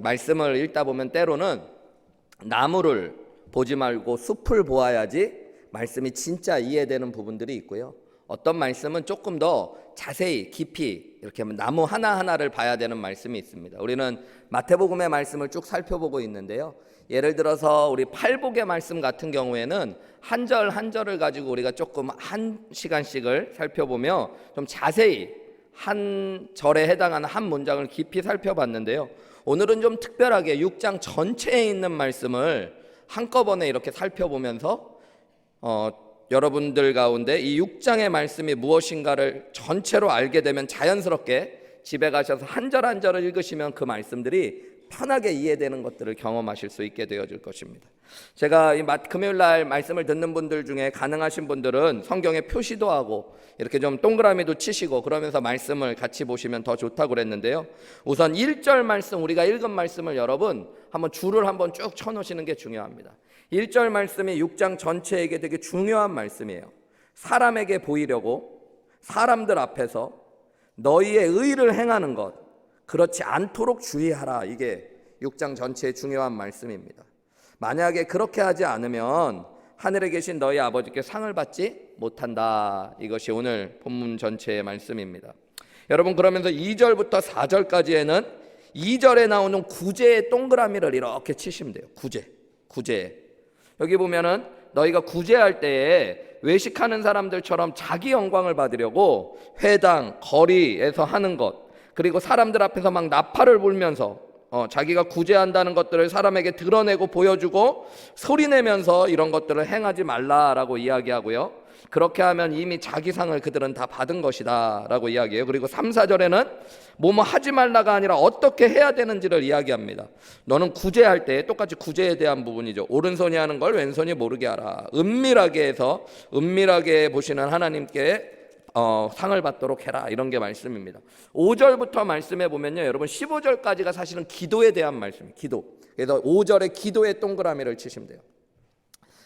말씀을 읽다 보면 때로는 나무를 보지 말고 숲을 보아야지 말씀이 진짜 이해되는 부분들이 있고요. 어떤 말씀은 조금 더 자세히 깊이 이렇게 나무 하나하나를 봐야 되는 말씀이 있습니다. 우리는 마태복음의 말씀을 쭉 살펴보고 있는데요. 예를 들어서 우리 팔복의 말씀 같은 경우에는 한 절 한 절을 가지고 우리가 조금 한 시간씩을 살펴보며 좀 자세히 한 절에 해당하는 한 문장을 깊이 살펴봤는데요. 오늘은 좀 특별하게 6장 전체에 있는 말씀을 한꺼번에 이렇게 살펴보면서 여러분들 가운데 이 6장의 말씀이 무엇인가를 전체로 알게 되면 자연스럽게 집에 가셔서 한 절 한 절을 읽으시면 그 말씀들이 편하게 이해되는 것들을 경험하실 수 있게 되어질 것입니다. 제가 이 금요일 날 말씀을 듣는 분들 중에 가능하신 분들은 성경에 표시도 하고 이렇게 좀 동그라미도 치시고 그러면서 말씀을 같이 보시면 더 좋다고 그랬는데요. 우선 1절 말씀, 우리가 읽은 말씀을 여러분 한번 줄을 한번 쭉 쳐놓으시는 게 중요합니다. 1절 말씀이 6장 전체에게 되게 중요한 말씀이에요. 사람에게 보이려고 사람들 앞에서 너희의 의를 행하는 것 그렇지 않도록 주의하라. 이게 6장 전체의 중요한 말씀입니다. 만약에 그렇게 하지 않으면 하늘에 계신 너희 아버지께 상을 받지 못한다. 이것이 오늘 본문 전체의 말씀입니다. 여러분 그러면서 2절부터 4절까지에는 2절에 나오는 구제의 동그라미를 이렇게 치시면 돼요. 구제. 여기 보면은 너희가 구제할 때에 외식하는 사람들처럼 자기 영광을 받으려고 회당, 거리에서 하는 것 그리고 사람들 앞에서 막 나팔을 불면서 자기가 구제한다는 것들을 사람에게 드러내고 보여주고 소리내면서 이런 것들을 행하지 말라라고 이야기하고요. 그렇게 하면 이미 자기 상을 그들은 다 받은 것이다 라고 이야기해요. 그리고 3, 4절에는 뭐뭐 하지 말라가 아니라 어떻게 해야 되는지를 이야기합니다. 너는 구제할 때 똑같이 구제에 대한 부분이죠. 오른손이 하는 걸 왼손이 모르게 하라. 은밀하게 해서 은밀하게 보시는 하나님께 상을 받도록 해라. 이런 게 말씀입니다. 5절부터 말씀해 보면요. 여러분 15절까지가 사실은 기도에 대한 말씀이에요. 기도. 그래서 5절에 기도의 동그라미를 치시면 돼요.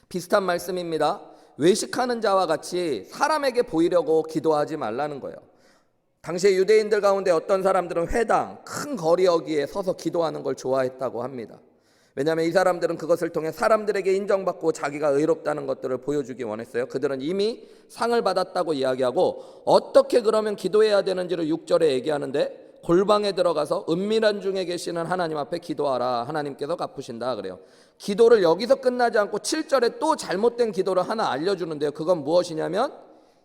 비슷한 말씀입니다. 외식하는 자와 같이 사람에게 보이려고 기도하지 말라는 거예요. 당시에 유대인들 가운데 어떤 사람들은 회당, 큰 거리 여기에 서서 기도하는 걸 좋아했다고 합니다. 왜냐하면 이 사람들은 그것을 통해 사람들에게 인정받고 자기가 의롭다는 것들을 보여주기 원했어요. 그들은 이미 상을 받았다고 이야기하고 어떻게 그러면 기도해야 되는지를 6절에 얘기하는데 골방에 들어가서 은밀한 중에 계시는 하나님 앞에 기도하라. 하나님께서 갚으신다 그래요. 기도를 여기서 끝나지 않고 7절에 또 잘못된 기도를 하나 알려주는데요. 그건 무엇이냐면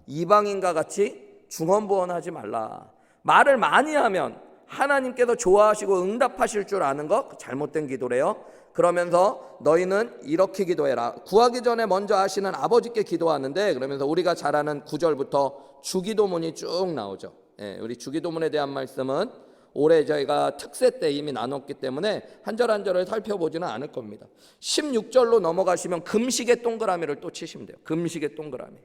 이방인과 같이 중언부언하지 말라. 말을 많이 하면 하나님께서 좋아하시고 응답하실 줄 아는 거 잘못된 기도래요. 그러면서 너희는 이렇게 기도해라. 구하기 전에 먼저 하시는 아버지께 기도하는데 그러면서 우리가 잘 아는 9절부터 주기도문이 쭉 나오죠. 우리 주기도문에 대한 말씀은 올해 저희가 특세 때 이미 나눴기 때문에 한 절 한 절을 살펴보지는 않을 겁니다. 16절로 넘어가시면 금식의 동그라미를 또 치시면 돼요. 금식의 동그라미.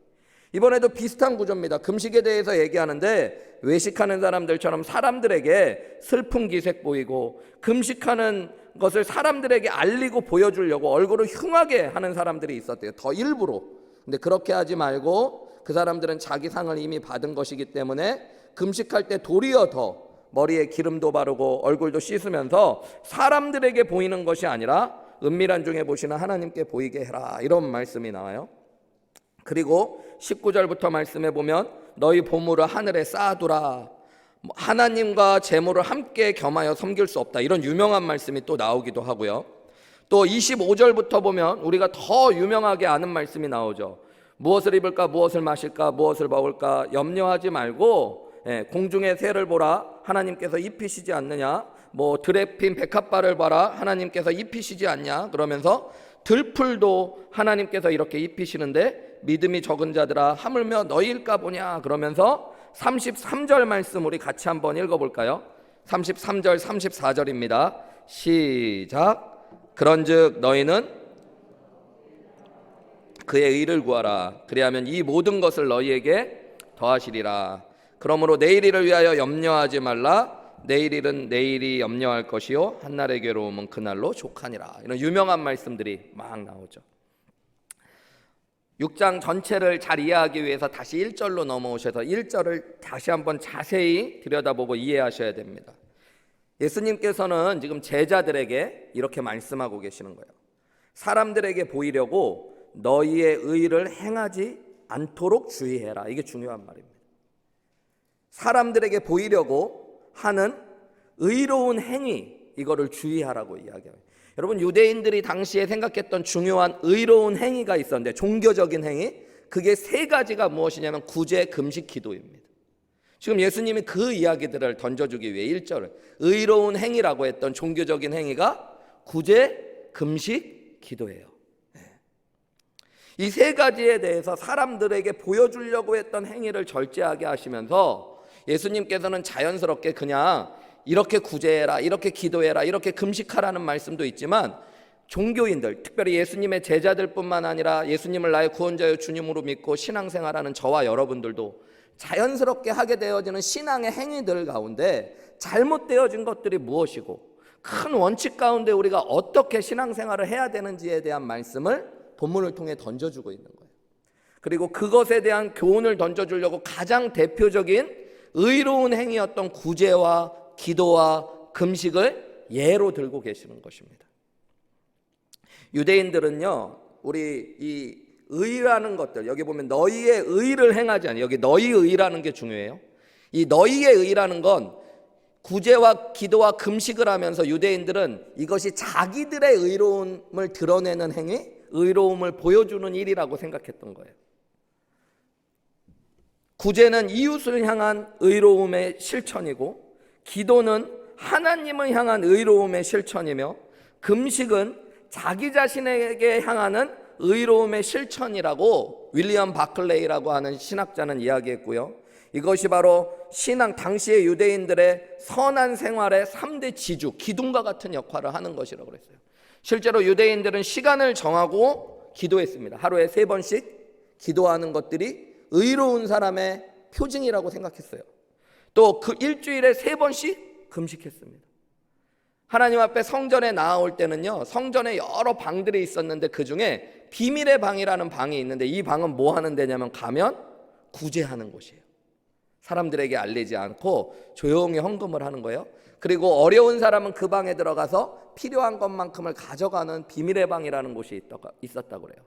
이번에도 비슷한 구조입니다. 금식에 대해서 얘기하는데 외식하는 사람들처럼 사람들에게 슬픈 기색 보이고 금식하는 것을 사람들에게 알리고 보여주려고 얼굴을 흉하게 하는 사람들이 있었대요. 더 일부러. 근데 그렇게 하지 말고 그 사람들은 자기 상을 이미 받은 것이기 때문에 금식할 때 도리어 더 머리에 기름도 바르고 얼굴도 씻으면서 사람들에게 보이는 것이 아니라 은밀한 중에 보시는 하나님께 보이게 해라. 이런 말씀이 나와요. 그리고 19절부터 말씀해 보면 너희 보물을 하늘에 쌓아두라. 하나님과 재물을 함께 겸하여 섬길 수 없다. 이런 유명한 말씀이 또 나오기도 하고요. 또 25절부터 보면 우리가 더 유명하게 아는 말씀이 나오죠. 무엇을 입을까 무엇을 마실까 무엇을 먹을까 염려하지 말고 공중의 새를 보라. 하나님께서 입히시지 않느냐. 들에 핀 백합발을 봐라. 하나님께서 입히시지 않냐. 그러면서 들풀도 하나님께서 이렇게 입히시는데 믿음이 적은 자들아 하물며 너희일까 보냐. 그러면서 33절 말씀 우리 같이 한번 읽어볼까요? 33절 34절입니다. 시작. 그런즉 너희는 그의 의를 구하라. 그리하면 이 모든 것을 너희에게 더하시리라. 그러므로 내일 일을 위하여 염려하지 말라. 내일 일은 내일이 염려할 것이요 한날의 괴로움은 그날로 족하니라. 이런 유명한 말씀들이 막 나오죠. 6장 전체를 잘 이해하기 위해서 다시 1절로 넘어오셔서 1절을 다시 한번 자세히 들여다보고 이해하셔야 됩니다. 예수님께서는 지금 제자들에게 이렇게 말씀하고 계시는 거예요. 사람들에게 보이려고 너희의 의를 행하지 않도록 주의해라. 이게 중요한 말입니다. 사람들에게 보이려고 하는 의로운 행위, 이거를 주의하라고 이야기해요. 여러분, 유대인들이 당시에 생각했던 중요한 의로운 행위가 있었는데, 종교적인 행위, 그게 세 가지가 무엇이냐면 구제, 금식, 기도입니다. 지금 예수님이 그 이야기들을 던져주기 위해 1절을 의로운 행위라고 했던 종교적인 행위가 구제, 금식, 기도예요. 이 세 가지에 대해서 사람들에게 보여주려고 했던 행위를 절제하게 하시면서 예수님께서는 자연스럽게 그냥 이렇게 구제해라, 이렇게 기도해라, 이렇게 금식하라는 말씀도 있지만, 종교인들, 특별히 예수님의 제자들뿐만 아니라 예수님을 나의 구원자여 주님으로 믿고 신앙생활하는 저와 여러분들도 자연스럽게 하게 되어지는 신앙의 행위들 가운데 잘못되어진 것들이 무엇이고, 큰 원칙 가운데 우리가 어떻게 신앙생활을 해야 되는지에 대한 말씀을 본문을 통해 던져주고 있는 거예요. 그리고 그것에 대한 교훈을 던져주려고 가장 대표적인 의로운 행위였던 구제와 기도와 금식을 예로 들고 계시는 것입니다. 유대인들은요, 우리 이 의라는 것들, 여기 보면 너희의 의를 행하지 않아, 여기 너희 의라는 게 중요해요. 이 너희의 의라는 건 구제와 기도와 금식을 하면서 유대인들은 이것이 자기들의 의로움을 드러내는 행위, 의로움을 보여주는 일이라고 생각했던 거예요. 구제는 이웃을 향한 의로움의 실천이고, 기도는 하나님을 향한 의로움의 실천이며, 금식은 자기 자신에게 향하는 의로움의 실천이라고 윌리엄 바클레이라고 하는 신학자는 이야기했고요. 이것이 바로 신앙, 당시의 유대인들의 선한 생활의 3대 지주, 기둥과 같은 역할을 하는 것이라고 그랬어요. 실제로 유대인들은 시간을 정하고 기도했습니다. 하루에 3번씩 기도하는 것들이 의로운 사람의 표징이라고 생각했어요. 또 그 일주일에 3번씩 금식했습니다. 하나님 앞에 성전에 나아올 때는요, 성전에 여러 방들이 있었는데 그 중에 비밀의 방이라는 방이 있는데, 이 방은 뭐 하는 데냐면 가면 구제하는 곳이에요. 사람들에게 알리지 않고 조용히 헌금을 하는 거예요. 그리고 어려운 사람은 그 방에 들어가서 필요한 것만큼을 가져가는 비밀의 방이라는 곳이 있었다고 그래요.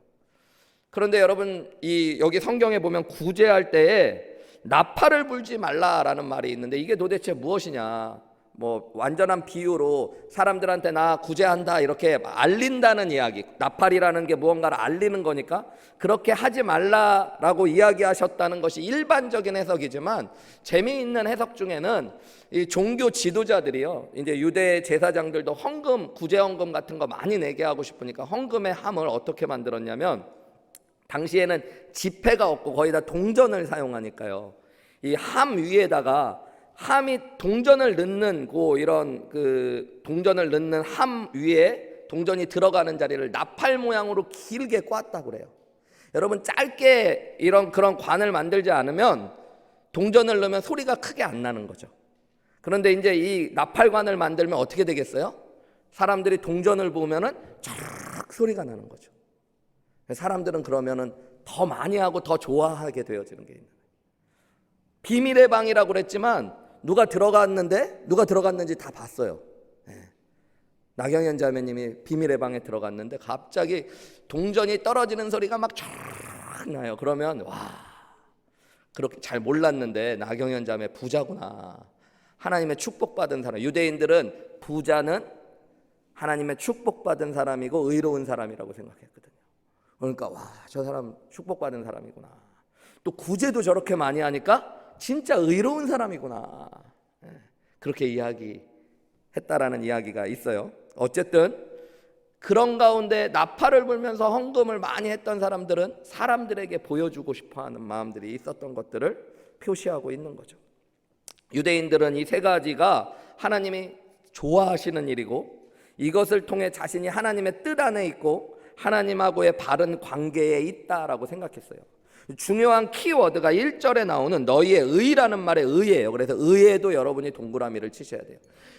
그런데 여러분, 여기 성경에 보면 구제할 때에 나팔을 불지 말라라는 말이 있는데, 이게 도대체 무엇이냐? 뭐 완전한 비유로 사람들한테 나 구제한다 이렇게 알린다는 이야기, 나팔이라는 게 무언가를 알리는 거니까 그렇게 하지 말라라고 이야기하셨다는 것이 일반적인 해석이지만, 재미있는 해석 중에는 이 종교 지도자들이요, 이제 유대 제사장들도 헌금, 구제 헌금 같은 거 많이 내게 하고 싶으니까 헌금의 함을 어떻게 만들었냐면, 당시에는 지폐가 없고 거의 다 동전을 사용하니까요, 이 함 위에다가 함이 동전을 넣는 이런 동전을 넣는 함 위에 동전이 들어가는 자리를 나팔 모양으로 길게 꽈다고 그래요. 여러분, 짧게 그런 관을 만들지 않으면 동전을 넣으면 소리가 크게 안 나는 거죠. 그런데 이제 이 나팔관을 만들면 어떻게 되겠어요? 사람들이 동전을 보면은 촤르륵 소리가 나는 거죠. 사람들은 그러면은 더 많이 하고 더 좋아하게 되어지는 게 있는 거예요. 비밀의 방이라고 그랬지만 누가 들어갔는지 다 봤어요. 나경현 자매님이 비밀의 방에 들어갔는데 갑자기 동전이 떨어지는 소리가 막 촤르륵 나요. 그러면 와, 그렇게 잘 몰랐는데 나경현 자매 부자구나, 하나님의 축복받은 사람. 유대인들은 부자는 하나님의 축복받은 사람이고 의로운 사람이라고 생각했거든요. 그러니까 와, 저 사람 축복받은 사람이구나. 또 구제도 저렇게 많이 하니까 진짜 의로운 사람이구나, 그렇게 이야기했다라는 이야기가 있어요. 어쨌든 그런 가운데 나팔을 불면서 헌금을 많이 했던 사람들은 사람들에게 보여주고 싶어하는 마음들이 있었던 것들을 표시하고 있는 거죠. 유대인들은 이 세 가지가 하나님이 좋아하시는 일이고, 이것을 통해 자신이 하나님의 뜻 안에 있고 하나님하고의 바른 관계에 있다라고 생각했어요. 중요한 키워드가 1절에 나오는 너희의 의라는 말의 의예요. 그래서 의에도 여러분이 동그라미를 치셔야 돼요.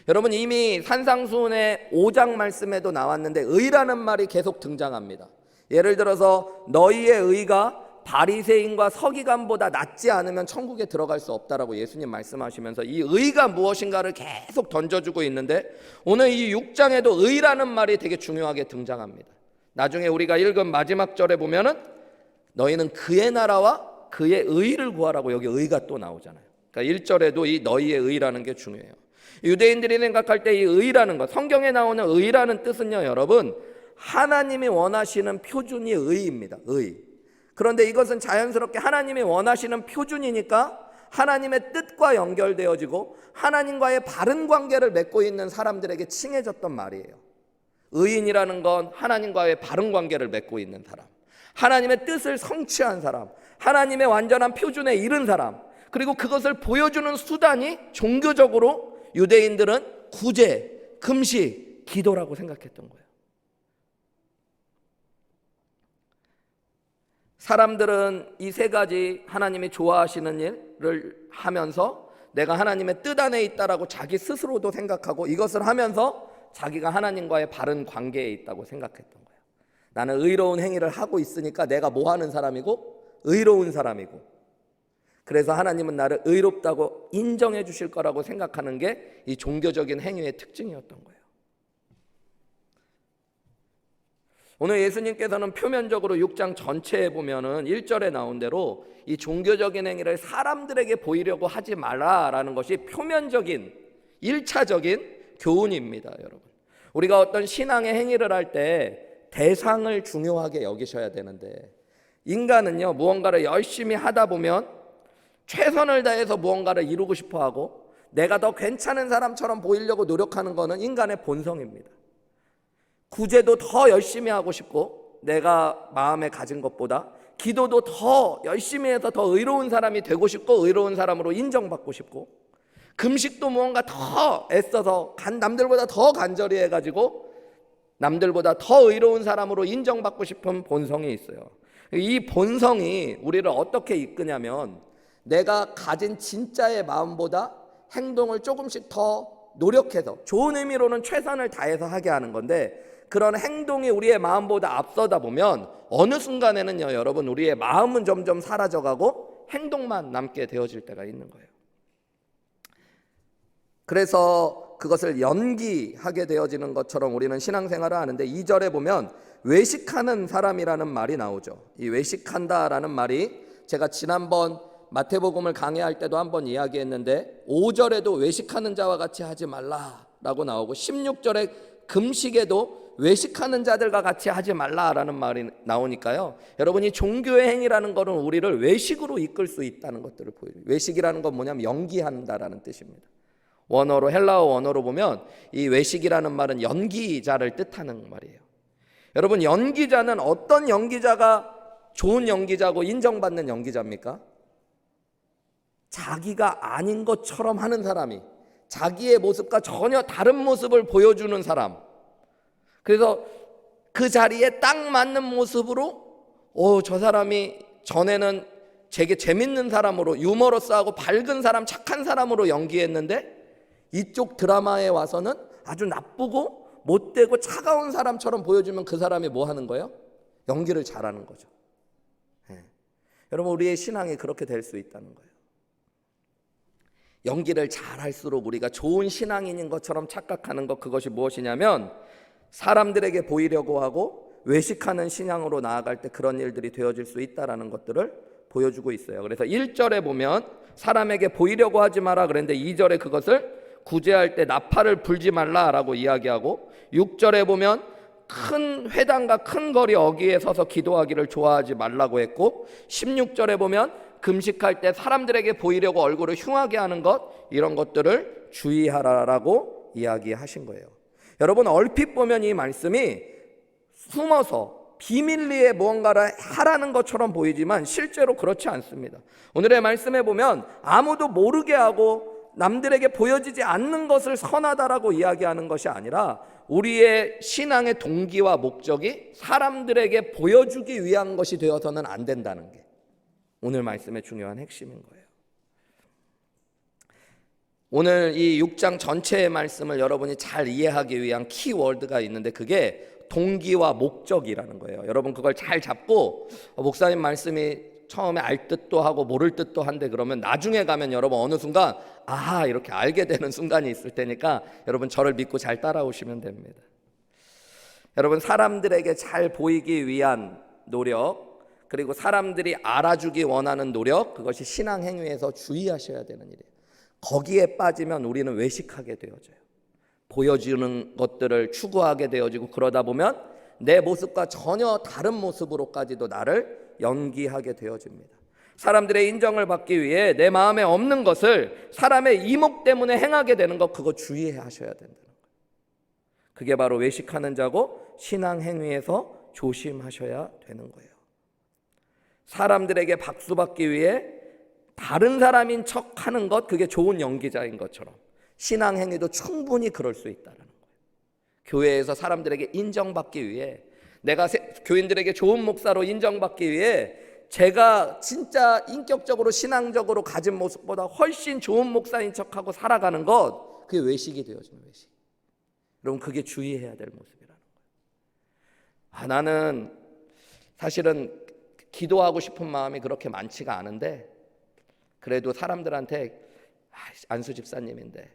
여러분, 이미 산상수훈의 5장 말씀에도 나왔는데 의라는 말이 계속 등장합니다. 예를 들어서 너희의 의가 바리새인과 서기관보다 낫지 않으면 천국에 들어갈 수 없다라고 예수님 말씀하시면서 이 의가 무엇인가를 계속 던져주고 있는데, 오늘 이 6장에도 의라는 말이 되게 중요하게 등장합니다. 나중에 우리가 읽은 마지막 절에 보면은 너희는 그의 나라와 그의 의를 구하라고, 여기 의가 또 나오잖아요. 그러니까 1절에도 이 너희의 의라는 게 중요해요. 유대인들이 생각할 때 이 의라는 것, 성경에 나오는 의라는 뜻은요, 여러분, 하나님이 원하시는 표준이 의입니다. 의. 그런데 이것은 자연스럽게 하나님이 원하시는 표준이니까 하나님의 뜻과 연결되어지고 하나님과의 바른 관계를 맺고 있는 사람들에게 칭해졌던 말이에요. 의인이라는 건 하나님과의 바른 관계를 맺고 있는 사람, 하나님의 뜻을 성취한 사람, 하나님의 완전한 표준에 이른 사람, 그리고 그것을 보여주는 수단이 종교적으로 유대인들은 구제, 금식, 기도라고 생각했던 거예요. 사람들은 이 세 가지 하나님이 좋아하시는 일을 하면서 내가 하나님의 뜻 안에 있다라고 자기 스스로도 생각하고, 이것을 하면서 자기가 하나님과의 바른 관계에 있다고 생각했던 거예요. 나는 의로운 행위를 하고 있으니까 내가 뭐 하는 사람이고? 의로운 사람이고, 그래서 하나님은 나를 의롭다고 인정해 주실 거라고 생각하는 게 이 종교적인 행위의 특징이었던 거예요. 오늘 예수님께서는 표면적으로 6장 전체에 보면은 1절에 나온 대로 이 종교적인 행위를 사람들에게 보이려고 하지 말라라는 것이 표면적인 1차적인 교훈입니다, 여러분. 우리가 어떤 신앙의 행위를 할 때 대상을 중요하게 여기셔야 되는데, 인간은요, 무언가를 열심히 하다 보면 최선을 다해서 무언가를 이루고 싶어 하고 내가 더 괜찮은 사람처럼 보이려고 노력하는 것은 인간의 본성입니다. 구제도 더 열심히 하고 싶고, 내가 마음에 가진 것보다 기도도 더 열심히 해서 더 의로운 사람이 되고 싶고, 의로운 사람으로 인정받고 싶고, 금식도 무언가 더 애써서 남들보다 더 간절히 해가지고 남들보다 더 의로운 사람으로 인정받고 싶은 본성이 있어요. 이 본성이 우리를 어떻게 이끄냐면, 내가 가진 진짜의 마음보다 행동을 조금씩 더 노력해서, 좋은 의미로는 최선을 다해서 하게 하는 건데, 그런 행동이 우리의 마음보다 앞서다 보면 어느 순간에는요, 여러분, 우리의 마음은 점점 사라져가고 행동만 남게 되어질 때가 있는 거예요. 그래서 그것을 연기하게 되어지는 것처럼 우리는 신앙생활을 하는데, 2절에 보면 외식하는 사람이라는 말이 나오죠. 이 외식한다라는 말이 제가 지난번 마태복음을 강의할 때도 한번 이야기했는데, 5절에도 외식하는 자와 같이 하지 말라라고 나오고, 16절에 금식에도 외식하는 자들과 같이 하지 말라라는 말이 나오니까요, 여러분이 종교의 행위라는 것은 우리를 외식으로 이끌 수 있다는 것들을 보여요. 외식이라는 건 뭐냐면 연기한다라는 뜻입니다. 원어로, 헬라어 원어로 보면 이 외식이라는 말은 연기자를 뜻하는 말이에요. 여러분, 연기자는 어떤 연기자가 좋은 연기자고 인정받는 연기자입니까? 자기가 아닌 것처럼 하는 사람이, 자기의 모습과 전혀 다른 모습을 보여주는 사람, 그래서 그 자리에 딱 맞는 모습으로 저 사람이 전에는 되게 재밌는 사람으로, 유머러스하고 밝은 사람, 착한 사람으로 연기했는데 이쪽 드라마에 와서는 아주 나쁘고 못되고 차가운 사람처럼 보여주면 그 사람이 뭐 하는 거예요? 연기를 잘하는 거죠. 여러분, 우리의 신앙이 그렇게 될 수 있다는 거예요. 연기를 잘할수록 우리가 좋은 신앙인인 것처럼 착각하는 것, 그것이 무엇이냐면 사람들에게 보이려고 하고 외식하는 신앙으로 나아갈 때 그런 일들이 되어질 수 있다는 것들을 보여주고 있어요. 그래서 1절에 보면 사람에게 보이려고 하지 마라 그랬는데, 2절에 그것을 구제할 때 나팔을 불지 말라라고 이야기하고, 6절에 보면 큰 회당과 큰 거리 어귀에 서서 기도하기를 좋아하지 말라고 했고, 16절에 보면 금식할 때 사람들에게 보이려고 얼굴을 흉하게 하는 것, 이런 것들을 주의하라라고 이야기하신 거예요. 여러분, 얼핏 보면 이 말씀이 숨어서 비밀리에 무언가를 하라는 것처럼 보이지만 실제로 그렇지 않습니다. 오늘의 말씀에 보면 아무도 모르게 하고 남들에게 보여지지 않는 것을 선하다라고 이야기하는 것이 아니라, 우리의 신앙의 동기와 목적이 사람들에게 보여주기 위한 것이 되어서는 안 된다는 게 오늘 말씀의 중요한 핵심인 거예요. 오늘 이 6장 전체의 말씀을 여러분이 잘 이해하기 위한 키워드가 있는데, 그게 동기와 목적이라는 거예요. 여러분, 그걸 잘 잡고 목사님 말씀이 처음에 알 듯도 하고 모를 듯도 한데 그러면 나중에 가면 여러분 어느 순간 이렇게 알게 되는 순간이 있을 테니까 여러분 저를 믿고 잘 따라오시면 됩니다. 여러분 사람들에게 잘 보이기 위한 노력, 그리고 사람들이 알아주기 원하는 노력, 그것이 신앙 행위에서 주의하셔야 되는 일이에요. 거기에 빠지면 우리는 외식하게 되어져요. 보여주는 것들을 추구하게 되어지고, 그러다 보면 내 모습과 전혀 다른 모습으로까지도 나를 연기하게 되어집니다. 사람들의 인정을 받기 위해 내 마음에 없는 것을 사람의 이목 때문에 행하게 되는 것, 그거 주의하셔야 된다는 거예요. 그게 바로 외식하는 자고 신앙 행위에서 조심하셔야 되는 거예요. 사람들에게 박수 받기 위해 다른 사람인 척하는 것, 그게 좋은 연기자인 것처럼 신앙 행위도 충분히 그럴 수 있다는 거예요. 교회에서 사람들에게 인정받기 위해, 내가 교인들에게 좋은 목사로 인정받기 위해 제가 진짜 인격적으로 신앙적으로 가진 모습보다 훨씬 좋은 목사인 척하고 살아가는 것, 그게 외식이 되어지는 외식. 여러분 그게 주의해야 될 모습이라는 거예요. 나는 사실은 기도하고 싶은 마음이 그렇게 많지가 않은데 그래도 사람들한테 안수 집사님인데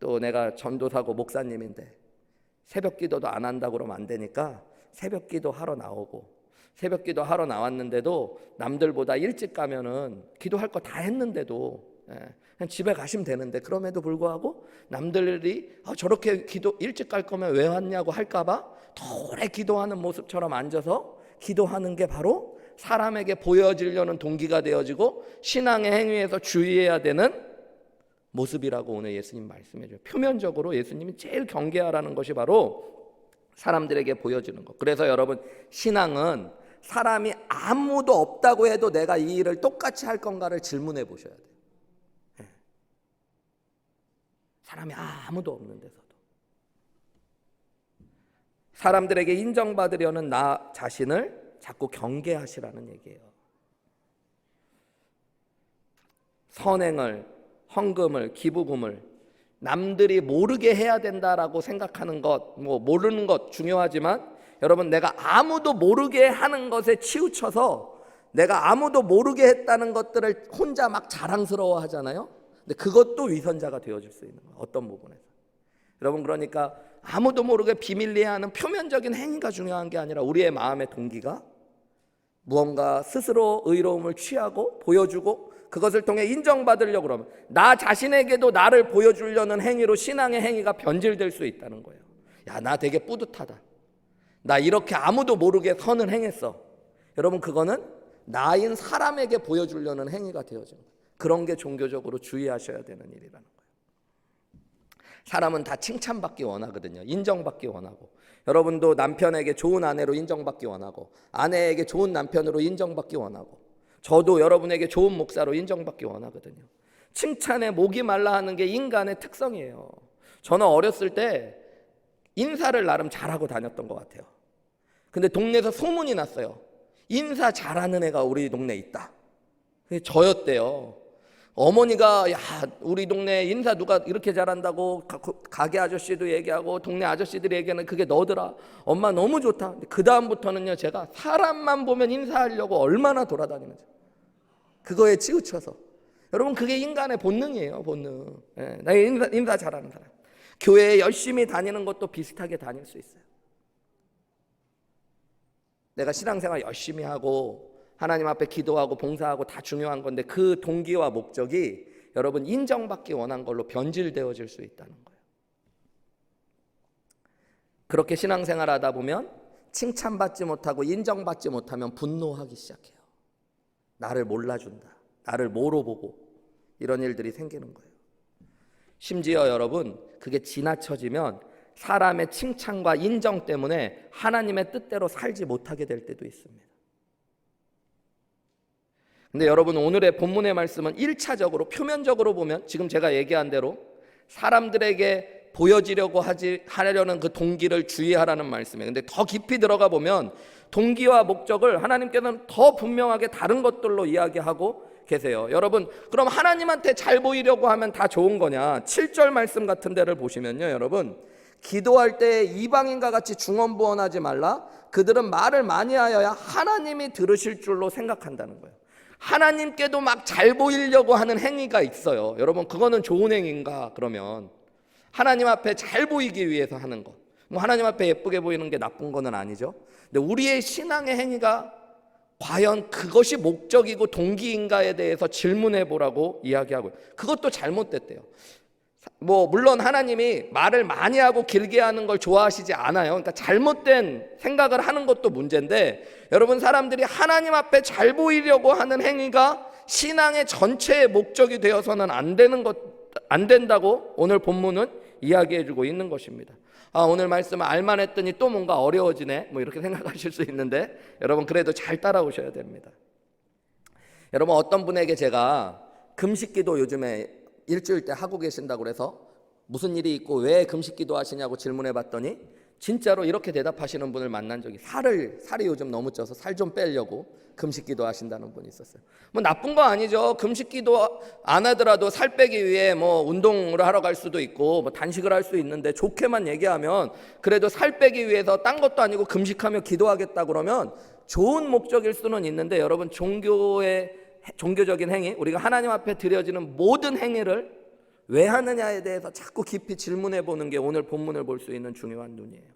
또 내가 전도사고 목사님인데 새벽 기도도 안 한다고 그러면 안 되니까 새벽 기도 하러 나오고, 새벽 기도 하러 나왔는데도 남들보다 일찍 가면은 기도할 거 다 했는데도 그냥 집에 가시면 되는데, 그럼에도 불구하고 남들이 저렇게 기도 일찍 갈 거면 왜 왔냐고 할까봐 더 오래 기도하는 모습처럼 앉아서 기도하는 게 바로 사람에게 보여지려는 동기가 되어지고 신앙의 행위에서 주의해야 되는 모습이라고 오늘 예수님 말씀해 줘요. 표면적으로 예수님이 제일 경계하라는 것이 바로 사람들에게 보여지는 것. 그래서 여러분 신앙은 사람이 아무도 없다고 해도 내가 이 일을 똑같이 할 건가를 질문해 보셔야 돼요. 사람이 아무도 없는 데서도 사람들에게 인정받으려는 나 자신을 자꾸 경계하시라는 얘기예요. 선행을, 헌금을, 기부금을 남들이 모르게 해야 된다라고 생각하는 것, 모르는 것 중요하지만 여러분 내가 아무도 모르게 하는 것에 치우쳐서 내가 아무도 모르게 했다는 것들을 혼자 막 자랑스러워 하잖아요. 근데 그것도 위선자가 되어질 수 있는 거예요. 어떤 부분에서. 여러분 그러니까 아무도 모르게 비밀리에 하는 표면적인 행위가 중요한 게 아니라 우리의 마음의 동기가 무언가 스스로 의로움을 취하고 보여주고 그것을 통해 인정받으려고 그러면 나 자신에게도 나를 보여주려는 행위로 신앙의 행위가 변질될 수 있다는 거예요. 야, 나 되게 뿌듯하다. 나 이렇게 아무도 모르게 선을 행했어. 여러분 그거는 나인 사람에게 보여주려는 행위가 되어진 거예요. 그런 게 종교적으로 주의하셔야 되는 일이라는 거예요. 사람은 다 칭찬받기 원하거든요. 인정받기 원하고, 여러분도 남편에게 좋은 아내로 인정받기 원하고, 아내에게 좋은 남편으로 인정받기 원하고, 저도 여러분에게 좋은 목사로 인정받기 원하거든요. 칭찬에 목이 말라 하는 게 인간의 특성이에요. 저는 어렸을 때 인사를 나름 잘하고 다녔던 것 같아요. 근데 동네에서 소문이 났어요. 인사 잘하는 애가 우리 동네에 있다. 그게 저였대요. 어머니가 야 우리 동네 인사 누가 이렇게 잘한다고 가게 아저씨도 얘기하고 동네 아저씨들이 얘기하는 그게 너더라. 엄마 너무 좋다. 그 다음부터는요 제가 사람만 보면 인사하려고 얼마나 돌아다니는지 그거에 치우쳐서. 여러분 그게 인간의 본능이에요. 본능. 나 인사 잘하는 사람. 교회에 열심히 다니는 것도 비슷하게 다닐 수 있어요. 내가 신앙생활 열심히 하고 하나님 앞에 기도하고 봉사하고 다 중요한 건데 그 동기와 목적이 여러분 인정받기 원한 걸로 변질되어질 수 있다는 거예요. 그렇게 신앙생활 하다 보면 칭찬받지 못하고 인정받지 못하면 분노하기 시작해요. 나를 몰라준다. 나를 뭐로 보고 이런 일들이 생기는 거예요. 심지어 여러분 그게 지나쳐지면 사람의 칭찬과 인정 때문에 하나님의 뜻대로 살지 못하게 될 때도 있습니다. 근데 여러분 오늘의 본문의 말씀은 1차적으로 표면적으로 보면 지금 제가 얘기한 대로 사람들에게 보여지려고 하려는 그 동기를 주의하라는 말씀이에요. 근데 더 깊이 들어가 보면 동기와 목적을 하나님께서는 더 분명하게 다른 것들로 이야기하고 계세요. 여러분 그럼 하나님한테 잘 보이려고 하면 다 좋은 거냐? 7절 말씀 같은 데를 보시면요 여러분 기도할 때 이방인과 같이 중언부언하지 말라. 그들은 말을 많이 하여야 하나님이 들으실 줄로 생각한다는 거예요. 하나님께도 막 잘 보이려고 하는 행위가 있어요. 여러분, 그거는 좋은 행위인가? 그러면 하나님 앞에 잘 보이기 위해서 하는 것, 뭐 하나님 앞에 예쁘게 보이는 게 나쁜 거는 아니죠. 근데 우리의 신앙의 행위가 과연 그것이 목적이고 동기인가에 대해서 질문해 보라고 이야기하고요. 그것도 잘못됐대요. 뭐 물론 하나님이 말을 많이 하고 길게 하는 걸 좋아하시지 않아요. 그러니까 잘못된 생각을 하는 것도 문제인데, 여러분, 사람들이 하나님 앞에 잘 보이려고 하는 행위가 신앙의 전체의 목적이 되어서는 안 된다고 오늘 본문은 이야기해주고 있는 것입니다. 오늘 말씀을 알만 했더니 또 뭔가 어려워지네, 뭐 이렇게 생각하실 수 있는데, 여러분 그래도 잘 따라오셔야 됩니다. 여러분, 어떤 분에게 제가 금식기도 요즘에 일주일 때 하고 계신다고 그래서 무슨 일이 있고 왜 금식기도 하시냐고 질문해 봤더니 진짜로 이렇게 대답하시는 분을 만난 적이, 살이 요즘 너무 쪄서 살 좀 빼려고 금식기도 하신다는 분이 있었어요. 뭐 나쁜 거 아니죠. 금식기도 안 하더라도 살 빼기 위해 뭐 운동을 하러 갈 수도 있고 뭐 단식을 할 수 있는데, 좋게만 얘기하면 그래도 살 빼기 위해서 딴 것도 아니고 금식하며 기도하겠다 그러면 좋은 목적일 수는 있는데, 여러분, 종교적인 행위, 우리가 하나님 앞에 드려지는 모든 행위를 왜 하느냐에 대해서 자꾸 깊이 질문해 보는 게 오늘 본문을 볼 수 있는 중요한 눈이에요.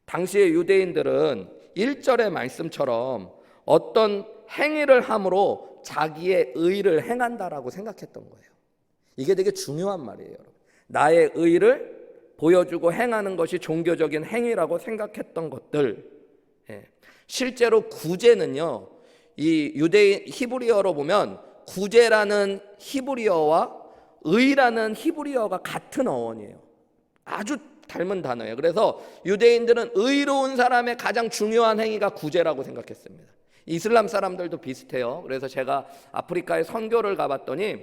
당시의 유대인들은 1절의 말씀처럼 어떤 행위를 함으로 자기의 의를 행한다라고 생각했던 거예요. 이게 되게 중요한 말이에요, 여러분. 나의 의를 보여주고 행하는 것이 종교적인 행위라고 생각했던 것들. 실제로 구제는요, 이 유대인 히브리어로 보면 구제라는 히브리어와 의라는 히브리어가 같은 어원이에요. 아주 닮은 단어예요. 그래서 유대인들은 의로운 사람의 가장 중요한 행위가 구제라고 생각했습니다. 이슬람 사람들도 비슷해요. 그래서 제가 아프리카에 선교를 가봤더니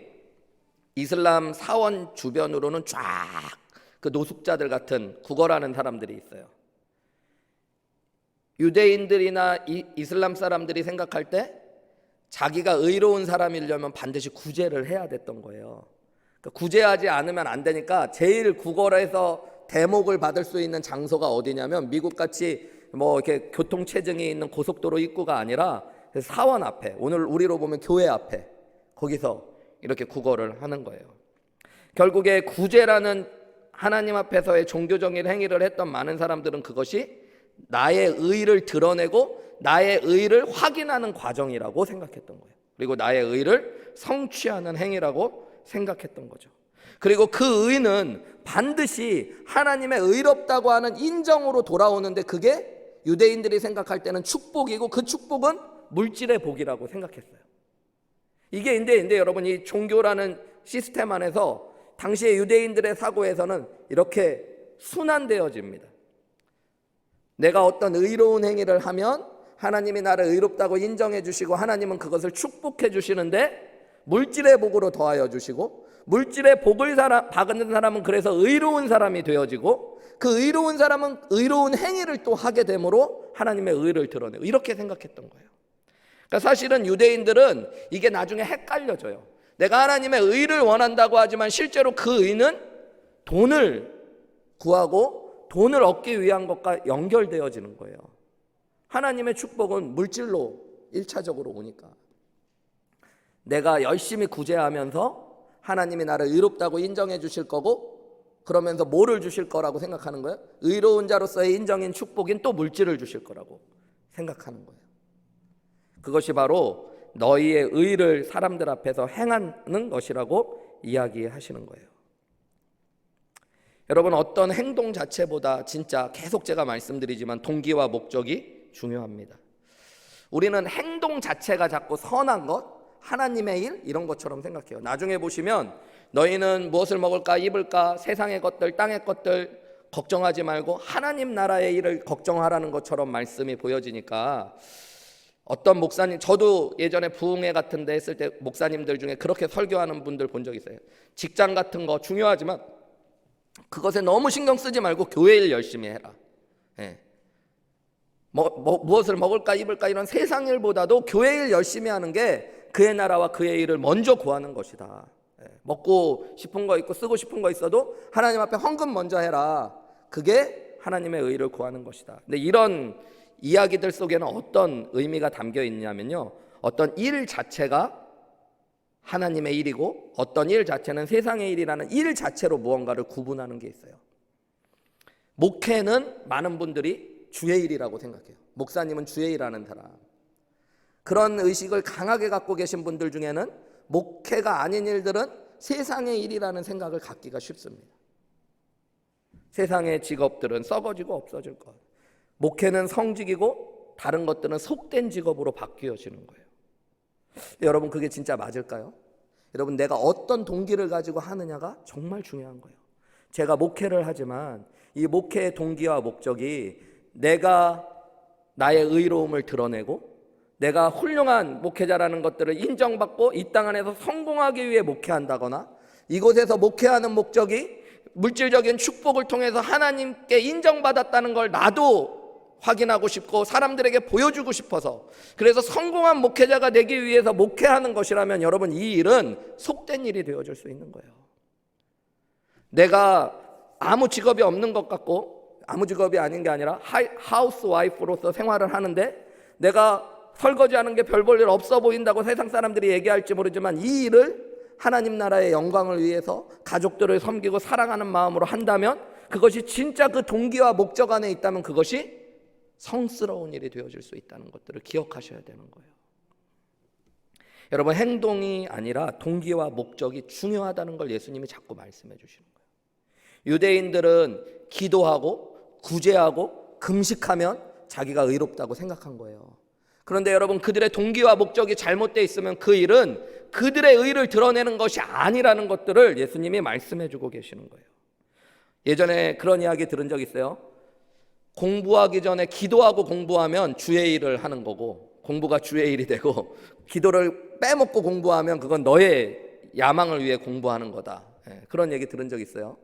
이슬람 사원 주변으로는 쫙 그 노숙자들 같은 구걸하는 사람들이 있어요. 유대인들이나 이슬람 사람들이 생각할 때 자기가 의로운 사람이려면 반드시 구제를 해야 됐던 거예요. 그러니까 구제하지 않으면 안 되니까 제일 구걸해서 대목을 받을 수 있는 장소가 어디냐면, 미국같이 뭐 이렇게 교통체증이 있는 고속도로 입구가 아니라 사원 앞에, 오늘 우리로 보면 교회 앞에, 거기서 이렇게 구걸을 하는 거예요. 결국에 구제라는 하나님 앞에서의 종교적인 행위를 했던 많은 사람들은 그것이 나의 의를 드러내고 나의 의를 확인하는 과정이라고 생각했던 거예요. 그리고 나의 의를 성취하는 행위라고 생각했던 거죠. 그리고 그 의는 반드시 하나님의 의롭다고 하는 인정으로 돌아오는데, 그게 유대인들이 생각할 때는 축복이고 그 축복은 물질의 복이라고 생각했어요. 이게 인데 여러분, 이 종교라는 시스템 안에서 당시의 유대인들의 사고에서는 이렇게 순환되어집니다. 내가 어떤 의로운 행위를 하면 하나님이 나를 의롭다고 인정해 주시고 하나님은 그것을 축복해 주시는데 물질의 복으로 더하여 주시고, 물질의 복을 받는 사람은 그래서 의로운 사람이 되어지고, 그 의로운 사람은 의로운 행위를 또 하게 되므로 하나님의 의를 드러내고, 이렇게 생각했던 거예요. 그러니까 사실은 유대인들은 이게 나중에 헷갈려져요. 내가 하나님의 의를 원한다고 하지만 실제로 그 의는 돈을 구하고 돈을 얻기 위한 것과 연결되어지는 거예요. 하나님의 축복은 물질로 1차적으로 오니까, 내가 열심히 구제하면서 하나님이 나를 의롭다고 인정해 주실 거고, 그러면서 뭐를 주실 거라고 생각하는 거예요? 의로운 자로서의 인정인 축복인 또 물질을 주실 거라고 생각하는 거예요. 그것이 바로 너희의 의를 사람들 앞에서 행하는 것이라고 이야기하시는 거예요. 여러분, 어떤 행동 자체보다 진짜 계속 제가 말씀드리지만 동기와 목적이 중요합니다. 우리는 행동 자체가 자꾸 선한 것, 하나님의 일, 이런 것처럼 생각해요. 나중에 보시면 너희는 무엇을 먹을까 입을까 세상의 것들 땅의 것들 걱정하지 말고 하나님 나라의 일을 걱정하라는 것처럼 말씀이 보여지니까, 어떤 목사님, 저도 예전에 부흥회 같은 데 했을 때 목사님들 중에 그렇게 설교하는 분들 본 적 있어요. 직장 같은 거 중요하지만 그것에 너무 신경 쓰지 말고 교회 일 열심히 해라. 무엇을 먹을까 입을까 이런 세상 일보다도 교회 일 열심히 하는 게 그의 나라와 그의 일을 먼저 구하는 것이다. 먹고 싶은 거 있고 쓰고 싶은 거 있어도 하나님 앞에 헌금 먼저 해라. 그게 하나님의 의를 구하는 것이다. 근데 이런 이야기들 속에는 어떤 의미가 담겨 있냐면요, 어떤 일 자체가 하나님의 일이고 어떤 일 자체는 세상의 일이라는 일 자체로 무언가를 구분하는 게 있어요. 목회는 많은 분들이 주의 일이라고 생각해요. 목사님은 주의 일하는 사람. 그런 의식을 강하게 갖고 계신 분들 중에는 목회가 아닌 일들은 세상의 일이라는 생각을 갖기가 쉽습니다. 세상의 직업들은 썩어지고 없어질 것. 목회는 성직이고 다른 것들은 속된 직업으로 바뀌어지는 거예요. 여러분, 그게 진짜 맞을까요? 여러분, 내가 어떤 동기를 가지고 하느냐가 정말 중요한 거예요. 제가 목회를 하지만 이 목회의 동기와 목적이 내가 나의 의로움을 드러내고 내가 훌륭한 목회자라는 것들을 인정받고 이 땅 안에서 성공하기 위해 목회한다거나, 이곳에서 목회하는 목적이 물질적인 축복을 통해서 하나님께 인정받았다는 걸 나도 확인하고 싶고 사람들에게 보여주고 싶어서, 그래서 성공한 목회자가 되기 위해서 목회하는 것이라면 여러분, 이 일은 속된 일이 되어질 수 있는 거예요. 내가 아무 직업이 없는 것 같고, 아무 직업이 아닌 게 아니라 하우스 와이프로서 생활을 하는데 내가 설거지하는 게 별 볼 일 없어 보인다고 세상 사람들이 얘기할지 모르지만, 이 일을 하나님 나라의 영광을 위해서 가족들을 섬기고 사랑하는 마음으로 한다면, 그것이 진짜 그 동기와 목적 안에 있다면 그것이 성스러운 일이 되어질 수 있다는 것들을 기억하셔야 되는 거예요. 여러분, 행동이 아니라 동기와 목적이 중요하다는 걸 예수님이 자꾸 말씀해 주시는 거예요. 유대인들은 기도하고 구제하고 금식하면 자기가 의롭다고 생각한 거예요. 그런데 여러분, 그들의 동기와 목적이 잘못되어 있으면 그 일은 그들의 의를 드러내는 것이 아니라는 것들을 예수님이 말씀해 주고 계시는 거예요. 예전에 그런 이야기 들은 적 있어요. 공부하기 전에 기도하고 공부하면 주의 일을 하는 거고, 공부가 주의 일이 되고, 기도를 빼먹고 공부하면 그건 너의 야망을 위해 공부하는 거다. 그런 얘기 들은 적 있어요.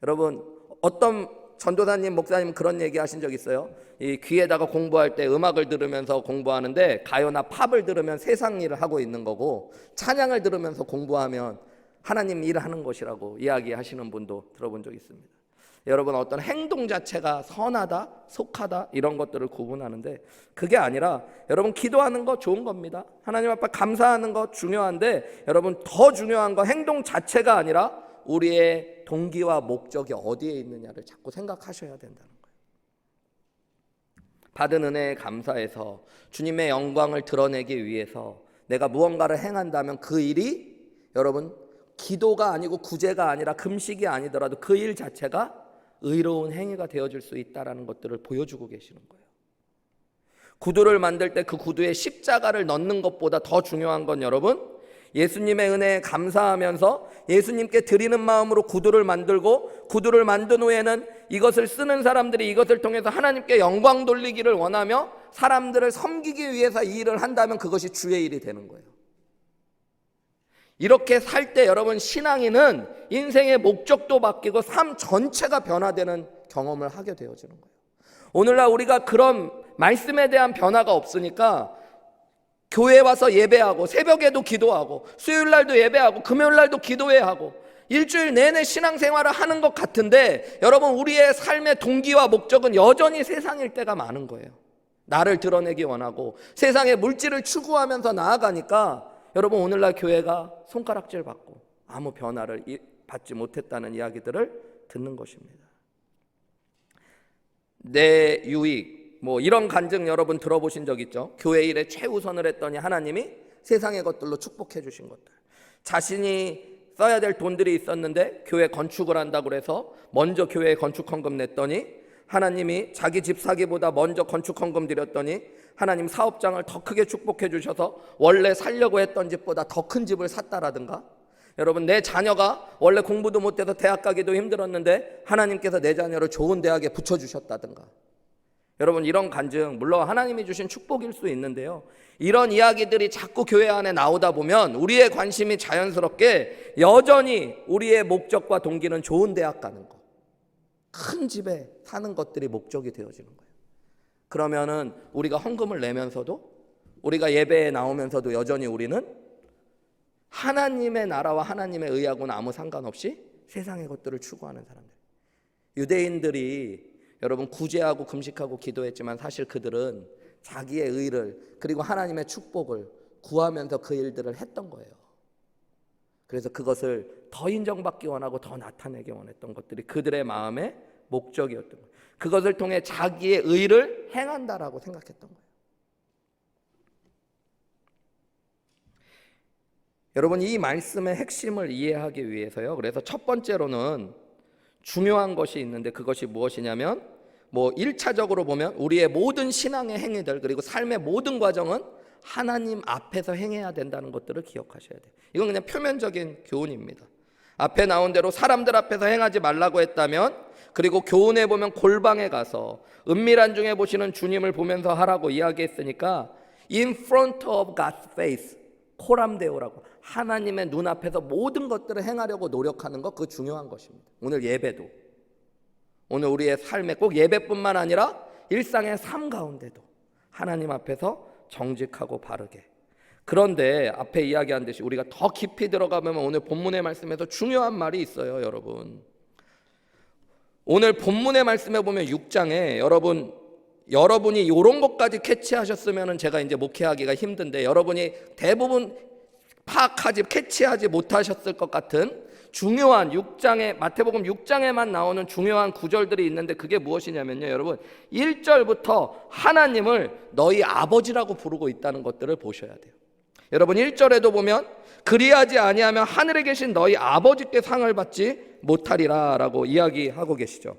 여러분, 어떤 전도사님, 목사님 그런 얘기 하신 적 있어요. 이 귀에다가 공부할 때 음악을 들으면서 공부하는데 가요나 팝을 들으면 세상 일을 하고 있는 거고, 찬양을 들으면서 공부하면 하나님 일을 하는 것이라고 이야기하시는 분도 들어본 적 있습니다. 여러분, 어떤 행동 자체가 선하다, 속하다 이런 것들을 구분하는데, 그게 아니라 여러분, 기도하는 거 좋은 겁니다. 하나님 앞에 감사하는 거 중요한데, 여러분, 더 중요한 건 행동 자체가 아니라 우리의 동기와 목적이 어디에 있느냐를 자꾸 생각하셔야 된다는 거예요. 받은 은혜에 감사해서 주님의 영광을 드러내기 위해서 내가 무언가를 행한다면 그 일이 여러분, 기도가 아니고 구제가 아니라 금식이 아니더라도 그 일 자체가 의로운 행위가 되어질 수 있다는 것들을 보여주고 계시는 거예요. 구두를 만들 때 그 구두에 십자가를 넣는 것보다 더 중요한 건 여러분, 예수님의 은혜에 감사하면서 예수님께 드리는 마음으로 구두를 만들고, 구두를 만든 후에는 이것을 쓰는 사람들이 이것을 통해서 하나님께 영광 돌리기를 원하며 사람들을 섬기기 위해서 이 일을 한다면 그것이 주의 일이 되는 거예요. 이렇게 살 때 여러분, 신앙인은 인생의 목적도 바뀌고 삶 전체가 변화되는 경험을 하게 되어지는 거예요. 오늘날 우리가 그런 말씀에 대한 변화가 없으니까 교회에 와서 예배하고 새벽에도 기도하고 수요일날도 예배하고 금요일날도 기도해야 하고 일주일 내내 신앙생활을 하는 것 같은데, 여러분, 우리의 삶의 동기와 목적은 여전히 세상일 때가 많은 거예요. 나를 드러내기 원하고 세상의 물질을 추구하면서 나아가니까 여러분, 오늘날 교회가 손가락질 받고 아무 변화를 받지 못했다는 이야기들을 듣는 것입니다. 내 유익, 이런 간증 여러분 들어보신 적 있죠? 교회 일에 최우선을 했더니 하나님이 세상의 것들로 축복해 주신 것들. 자신이 써야 될 돈들이 있었는데 교회 건축을 한다고 해서 먼저 교회에 건축헌금 냈더니 하나님이 자기 집 사기보다 먼저 건축헌금 드렸더니 하나님 사업장을 더 크게 축복해 주셔서 원래 살려고 했던 집보다 더 큰 집을 샀다라든가, 여러분, 내 자녀가 원래 공부도 못해서 대학 가기도 힘들었는데 하나님께서 내 자녀를 좋은 대학에 붙여주셨다든가, 여러분, 이런 간증 물론 하나님이 주신 축복일 수 있는데요, 이런 이야기들이 자꾸 교회 안에 나오다 보면 우리의 관심이 자연스럽게 여전히 우리의 목적과 동기는 좋은 대학 가는 거, 큰 집에 사는 것들이 목적이 되어지는 거예요. 그러면은 우리가 헌금을 내면서도, 우리가 예배에 나오면서도 여전히 우리는 하나님의 나라와 하나님의 의하고는 아무 상관없이 세상의 것들을 추구하는 사람들. 유대인들이 여러분 구제하고 금식하고 기도했지만 사실 그들은 자기의 의를 그리고 하나님의 축복을 구하면서 그 일들을 했던 거예요. 그래서 그것을 더 인정받기 원하고 더 나타내기 원했던 것들이 그들의 마음의 목적이었던 거예요. 그것을 통해 자기의 의를 행한다라고 생각했던 거예요. 여러분 이 말씀의 핵심을 이해하기 위해서요. 그래서 첫 번째로는 중요한 것이 있는데 그것이 무엇이냐면 1차적으로 보면 우리의 모든 신앙의 행위들 그리고 삶의 모든 과정은 하나님 앞에서 행해야 된다는 것들을 기억하셔야 돼요. 이건 그냥 표면적인 교훈입니다. 앞에 나온 대로 사람들 앞에서 행하지 말라고 했다면 그리고 교훈에 보면 골방에 가서 은밀한 중에 보시는 주님을 보면서 하라고 이야기했으니까 In front of God's face 코람데오라고 하나님의 눈앞에서 모든 것들을 행하려고 노력하는 것 그거 중요한 것입니다. 오늘 예배도 오늘 우리의 삶에 꼭 예배뿐만 아니라 일상의 삶 가운데도 하나님 앞에서 정직하고 바르게. 그런데 앞에 이야기한 듯이 우리가 더 깊이 들어가면 오늘 본문의 말씀에서 중요한 말이 있어요. 여러분 오늘 본문의 말씀에 보면 6장에 여러분이 이런 것까지 캐치하셨으면 제가 이제 목회하기가 힘든데 여러분이 대부분 캐치하지 못하셨을 것 같은 중요한 6장에 마태복음 6장에만 나오는 중요한 구절들이 있는데 그게 무엇이냐면요. 여러분 1절부터 하나님을 너희 아버지라고 부르고 있다는 것들을 보셔야 돼요. 여러분 1절에도 보면 그리하지 아니하면 하늘에 계신 너희 아버지께 상을 받지 못하리라 라고 이야기하고 계시죠.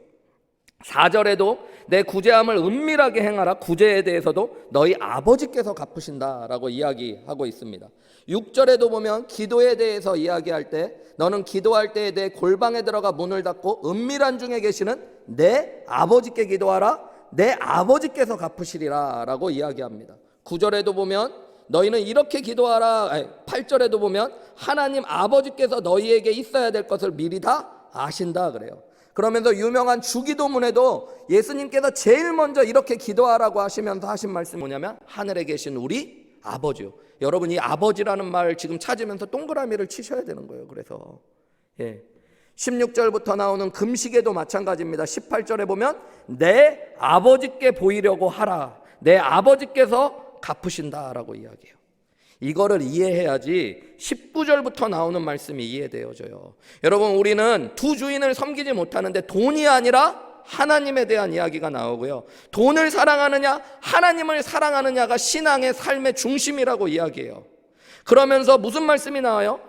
4절에도 내 구제함을 은밀하게 행하라 구제에 대해서도 너희 아버지께서 갚으신다라고 이야기하고 있습니다. 6절에도 보면 기도에 대해서 이야기할 때 너는 기도할 때에 내 골방에 들어가 문을 닫고 은밀한 중에 계시는 내 아버지께 기도하라 내 아버지께서 갚으시리라 라고 이야기합니다. 9절에도 보면 너희는 이렇게 기도하라 8절에도 보면 하나님 아버지께서 너희에게 있어야 될 것을 미리 다 아신다 그래요. 그러면서 유명한 주기도문에도 예수님께서 제일 먼저 이렇게 기도하라고 하시면서 하신 말씀이 뭐냐면 하늘에 계신 우리 아버지요. 여러분 이 아버지라는 말을 지금 찾으면서 동그라미를 치셔야 되는 거예요. 그래서 16절부터 나오는 금식에도 마찬가지입니다. 18절에 보면 내 아버지께 보이려고 하라 내 아버지께서 갚으신다라고 이야기해요. 이거를 이해해야지 19절부터 나오는 말씀이 이해되어져요. 여러분 우리는 두 주인을 섬기지 못하는데 돈이 아니라 하나님에 대한 이야기가 나오고요. 돈을 사랑하느냐 하나님을 사랑하느냐가 신앙의 삶의 중심이라고 이야기해요. 그러면서 무슨 말씀이 나와요?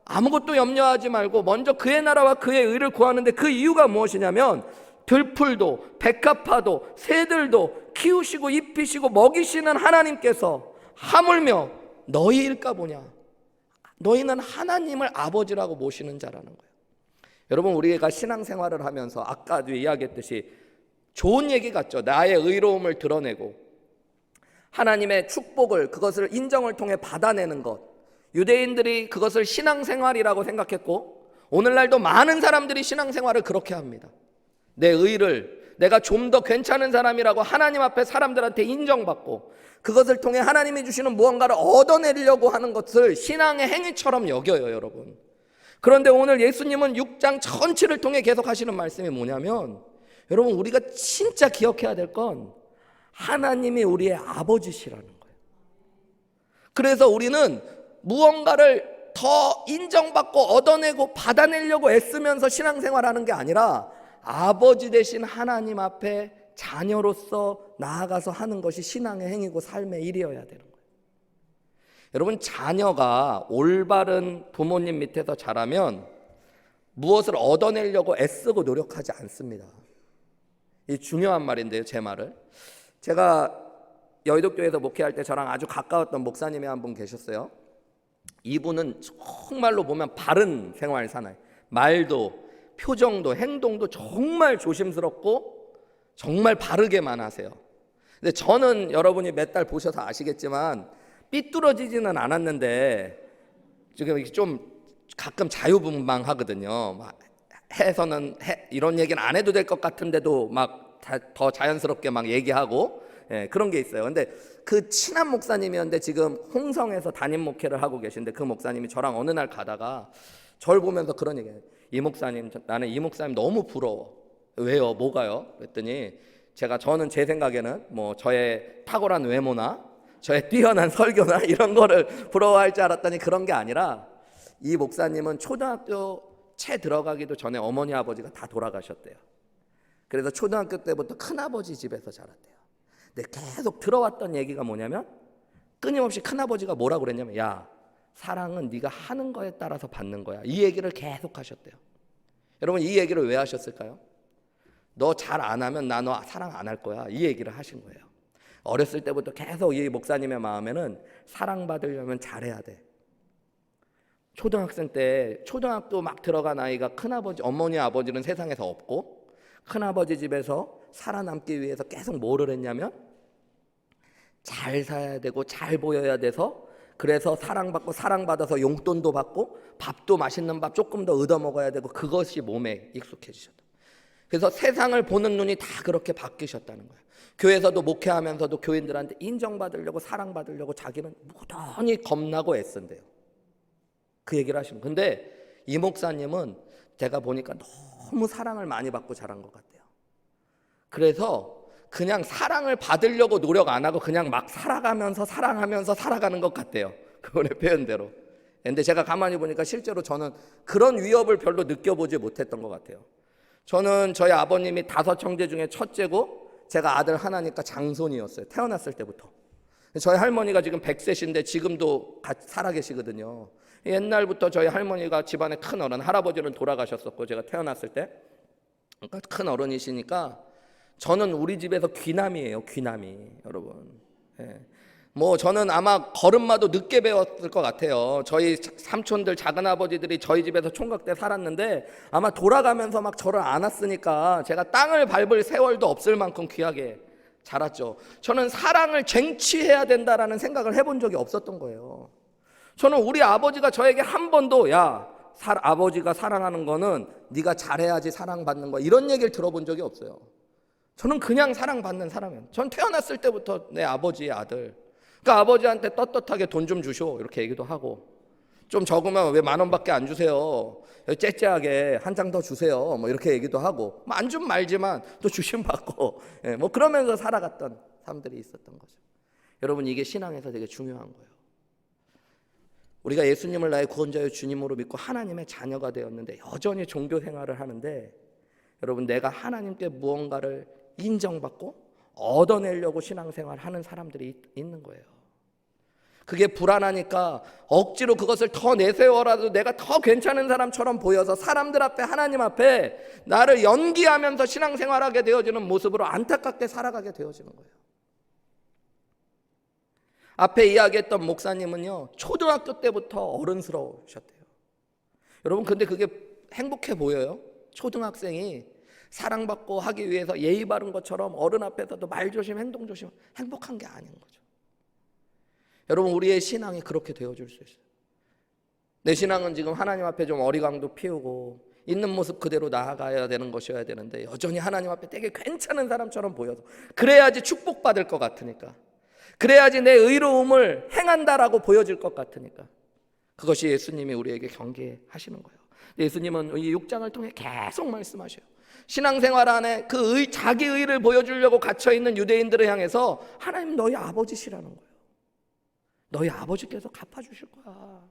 아무것도 염려하지 말고 먼저 그의 나라와 그의 의를 구하는데 그 이유가 무엇이냐면 들풀도 백합화도 새들도 키우시고 입히시고 먹이시는 하나님께서 하물며 너희일까 보냐 너희는 하나님을 아버지라고 모시는 자라는 거예요. 여러분 우리가 신앙생활을 하면서 아까도 이야기했듯이 좋은 얘기 같죠. 나의 의로움을 드러내고 하나님의 축복을 그것을 인정을 통해 받아내는 것 유대인들이 그것을 신앙생활이라고 생각했고 오늘날도 많은 사람들이 신앙생활을 그렇게 합니다. 내 의를 내가 좀 더 괜찮은 사람이라고 하나님 앞에 사람들한테 인정받고 그것을 통해 하나님이 주시는 무언가를 얻어내려고 하는 것을 신앙의 행위처럼 여겨요. 여러분 그런데 오늘 예수님은 6장 전체를 통해 계속 하시는 말씀이 뭐냐면 여러분 우리가 진짜 기억해야 될 건 하나님이 우리의 아버지시라는 거예요. 그래서 우리는 무언가를 더 인정받고 얻어내고 받아내려고 애쓰면서 신앙생활하는 게 아니라 아버지 되신 하나님 앞에 자녀로서 나아가서 하는 것이 신앙의 행위고 삶의 일이어야 되는 거예요. 여러분 자녀가 올바른 부모님 밑에서 자라면 무엇을 얻어내려고 애쓰고 노력하지 않습니다. 이 중요한 말인데요. 제 말을 제가 여의도교회에서 목회할 때 저랑 아주 가까웠던 목사님이 한 분 계셨어요. 이분은 정말로 보면 바른 생활 사나이 말도 표정도 행동도 정말 조심스럽고 정말 바르게만 하세요. 근데 저는 여러분이 몇 달 보셔서 아시겠지만 삐뚤어지지는 않았는데 지금 좀 가끔 자유분방하거든요. 막 이런 얘기는 안 해도 될 것 같은데도 막 더 자연스럽게 막 얘기하고 그런 게 있어요. 근데 그 친한 목사님이었는데 지금 홍성에서 담임 목회를 하고 계신데 그 목사님이 저랑 어느 날 가다가 저를 보면서 그런 얘기해요. 이 목사님 나는 이 목사님 너무 부러워. 왜요? 뭐가요? 그랬더니 저는 제 생각에는 뭐 저의 탁월한 외모나 저의 뛰어난 설교나 이런 거를 부러워할 줄 알았더니 그런 게 아니라, 이 목사님은 초등학교 채 들어가기도 전에 어머니 아버지가 다 돌아가셨대요. 그래서 초등학교 때부터 큰아버지 집에서 자랐대요. 근데 계속 들어왔던 얘기가 뭐냐면, 끊임없이 큰아버지가 뭐라고 그랬냐면, 야, 사랑은 네가 하는 거에 따라서 받는 거야. 이 얘기를 계속 하셨대요. 여러분, 이 얘기를 왜 하셨을까요? 너 잘 안 하면 나 너 사랑 안 할 거야. 이 얘기를 하신 거예요. 어렸을 때부터 계속 이 목사님의 마음에는 사랑받으려면 잘해야 돼. 초등학생 때, 초등학교 막 들어간 아이가 큰아버지, 어머니 아버지는 세상에서 없고 큰아버지 집에서 살아남기 위해서 계속 뭐를 했냐면, 잘 살아야 되고 잘 보여야 돼서, 그래서 사랑받고 사랑받아서 용돈도 받고 밥도 맛있는 밥 조금 더 얻어 먹어야 되고, 그것이 몸에 익숙해지셨다. 그래서 세상을 보는 눈이 다 그렇게 바뀌셨다는 거예요. 교회에서도 목회하면서도 교인들한테 인정받으려고 사랑받으려고 자기는 무던히 겁나고 애쓴대요. 그 얘기를 하시는 거예요. 근데 이 목사님은 제가 보니까 너무 사랑을 많이 받고 자란 것 같아요. 그래서 그냥 사랑을 받으려고 노력 안 하고 그냥 막 살아가면서 사랑하면서 살아가는 것 같아요. 그분의 표현대로. 근데 제가 가만히 보니까 실제로 저는 그런 위협을 별로 느껴보지 못했던 것 같아요. 저는 저희 아버님이 5 형제 중에 첫째고 제가 아들 하나니까 장손이었어요. 태어났을 때부터. 저희 할머니가 지금 100세신데 지금도 살아계시거든요. 옛날부터 저희 할머니가 집안의 큰 어른, 할아버지는 돌아가셨었고 제가 태어났을 때, 그러니까 큰 어른이시니까 저는 우리 집에서 귀남이에요. 귀남이. 여러분, 뭐 저는 아마 걸음마도 늦게 배웠을 것 같아요. 저희 삼촌들, 작은아버지들이 저희 집에서 총각 때 살았는데 아마 돌아가면서 막 저를 안았으니까 제가 땅을 밟을 세월도 없을 만큼 귀하게 자랐죠. 저는 사랑을 쟁취해야 된다라는 생각을 해본 적이 없었던 거예요. 저는 우리 아버지가 저에게 한 번도, 야, 아버지가 사랑하는 거는 네가 잘해야지 사랑받는 거야, 이런 얘기를 들어본 적이 없어요. 저는 그냥 사랑받는 사람이에요. 전 태어났을 때부터 내 아버지의 아들. 그러니까 아버지한테 떳떳하게 돈 좀 주쇼 이렇게 얘기도 하고, 좀 적으면 왜 10,000원밖에 안 주세요, 째째하게 한 장 더 주세요, 뭐 이렇게 얘기도 하고, 뭐 안 좀 말지만 또 주심 받고, 뭐 그러면서 살아갔던 사람들이 있었던 거죠. 여러분, 이게 신앙에서 되게 중요한 거예요. 우리가 예수님을 나의 구원자여 주님으로 믿고 하나님의 자녀가 되었는데 여전히 종교 생활을 하는데, 여러분, 내가 하나님께 무언가를 인정받고 얻어내려고 신앙생활 하는 사람들이 있는 거예요. 그게 불안하니까 억지로 그것을 더 내세워라도 내가 더 괜찮은 사람처럼 보여서 사람들 앞에, 하나님 앞에 나를 연기하면서 신앙생활하게 되어지는 모습으로 안타깝게 살아가게 되어지는 거예요. 앞에 이야기했던 목사님은요, 초등학교 때부터 어른스러우셨대요. 여러분, 근데 그게 행복해 보여요? 초등학생이 사랑받고 하기 위해서 예의 바른 것처럼 어른 앞에서도 말조심, 행동조심, 행복한 게 아닌 거죠. 여러분, 우리의 신앙이 그렇게 되어줄 수 있어요. 내 신앙은 지금 하나님 앞에 좀 어리광도 피우고 있는 모습 그대로 나아가야 되는 것이어야 되는데, 여전히 하나님 앞에 되게 괜찮은 사람처럼 보여서, 그래야지 축복받을 것 같으니까, 그래야지 내 의로움을 행한다라고 보여질 것 같으니까, 그것이 예수님이 우리에게 경계하시는 거예요. 예수님은 이 6장을 통해 계속 말씀하셔요. 신앙생활 안에 그 자기 의를 보여주려고 갇혀있는 유대인들을 향해서 하나님 너희 아버지시라는 거예요. 너희 아버지께서 갚아주실 거야.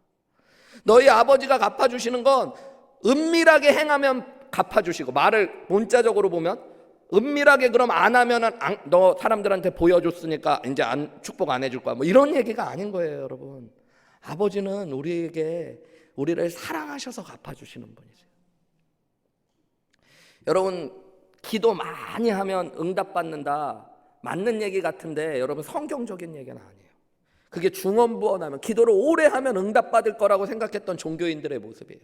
너희 아버지가 갚아주시는 건 은밀하게 행하면 갚아주시고, 말을 문자적으로 보면 은밀하게 그럼 안 하면은 너 사람들한테 보여줬으니까 이제 축복 안 해줄 거야, 뭐 이런 얘기가 아닌 거예요. 여러분, 아버지는 우리를 사랑하셔서 갚아주시는 분이세요. 여러분, 기도 많이 하면 응답받는다, 맞는 얘기 같은데 여러분, 성경적인 얘기는 아니에요. 그게 중언부언하면, 기도를 오래 하면 응답받을 거라고 생각했던 종교인들의 모습이에요.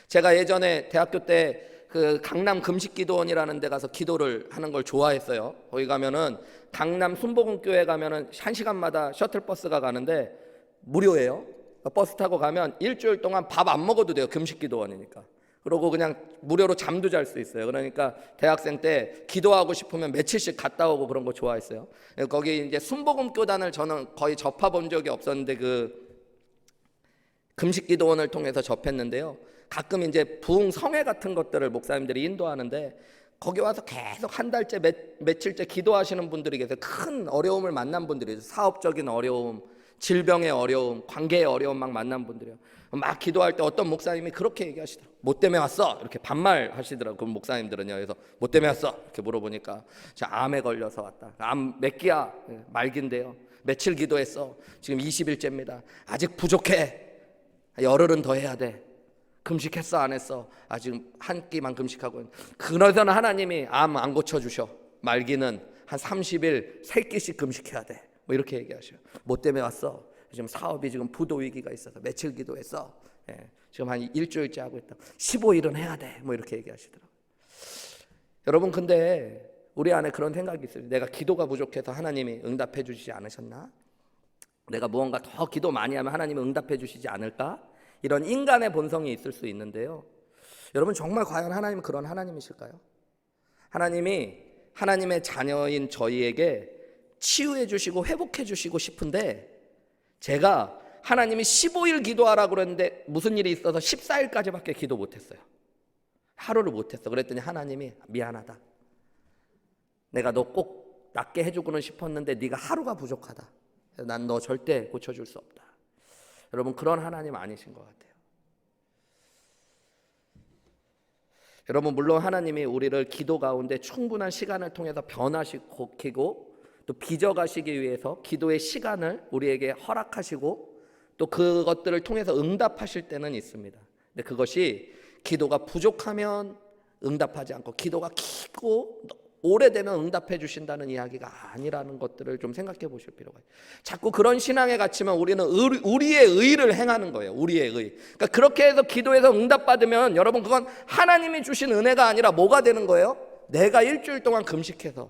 제가 예전에 대학교 때 그 강남 금식기도원이라는 데 가서 기도를 하는 걸 좋아했어요. 거기 가면은 강남 순복음교회 가면은 1시간마다 셔틀버스가 가는데 무료예요. 버스 타고 가면 일주일 동안 밥 안 먹어도 돼요. 금식기도원이니까. 그러고 그냥 무료로 잠도 잘 수 있어요. 그러니까 대학생 때 기도하고 싶으면 며칠씩 갔다 오고 그런 거 좋아했어요. 거기 이제 순복음교단을 저는 거의 접해본 적이 없었는데 그 금식기도원을 통해서 접했는데요. 가끔 이제 부흥 성회 같은 것들을 목사님들이 인도하는데 거기 와서 계속 한 달째 며칠째 기도하시는 분들이 계세요. 큰 어려움을 만난 분들이, 사업적인 어려움, 질병의 어려움, 관계의 어려움 막 만난 분들이요. 막 기도할 때 어떤 목사님이 그렇게 얘기하시더라고요. 뭐 때문에 왔어? 이렇게 반말하시더라고요. 그 목사님들은요. 그래서 뭐 때문에 왔어? 이렇게 물어보니까 저 암에 걸려서 왔다. 암 몇 기야? 말기인데요. 며칠 기도했어? 지금 20일째입니다. 아직 부족해. 열흘은 더 해야 돼. 금식했어 안 했어? 지금 한 끼만 금식하고. 그러서는 하나님이 암 안 고쳐주셔. 말기는 한 30일 3끼씩 금식해야 돼. 뭐 이렇게 얘기하셔. 뭐 때문에 왔어? 지금 사업이 지금 부도 위기가 있어서 며칠 기도했어. 지금 한 일주일째 하고 있다. 15일은 해야 돼. 뭐 이렇게 얘기하시더라고요. 여러분, 근데 우리 안에 그런 생각이 있어요. 내가 기도가 부족해서 하나님이 응답해 주시지 않으셨나? 내가 무언가 더 기도 많이 하면 하나님은 응답해 주시지 않을까? 이런 인간의 본성이 있을 수 있는데요. 여러분, 정말 과연 하나님은 그런 하나님이실까요? 하나님이 하나님의 자녀인 저희에게 치유해 주시고 회복해 주시고 싶은데, 제가 하나님이 15일 기도하라고 그랬는데 무슨 일이 있어서 14일까지밖에 기도 못했어요. 하루를 못했어. 그랬더니 하나님이 미안하다. 내가 너 꼭 낫게 해주고는 싶었는데 네가 하루가 부족하다. 난 너 절대 고쳐줄 수 없다. 여러분, 그런 하나님 아니신 것 같아요. 여러분, 물론 하나님이 우리를 기도 가운데 충분한 시간을 통해서 변화시키고 또 빚어가시기 위해서 기도의 시간을 우리에게 허락하시고 또 그것들을 통해서 응답하실 때는 있습니다. 근데 그것이 기도가 부족하면 응답하지 않고 기도가 깊고 오래되면 응답해 주신다는 이야기가 아니라는 것들을 좀 생각해 보실 필요가 있어요. 자꾸 그런 신앙에 갇히면 우리는 우리의 의를 행하는 거예요. 우리의 의. 그러니까 그렇게 해서 기도해서 응답받으면 여러분, 그건 하나님이 주신 은혜가 아니라 뭐가 되는 거예요? 내가 일주일 동안 금식해서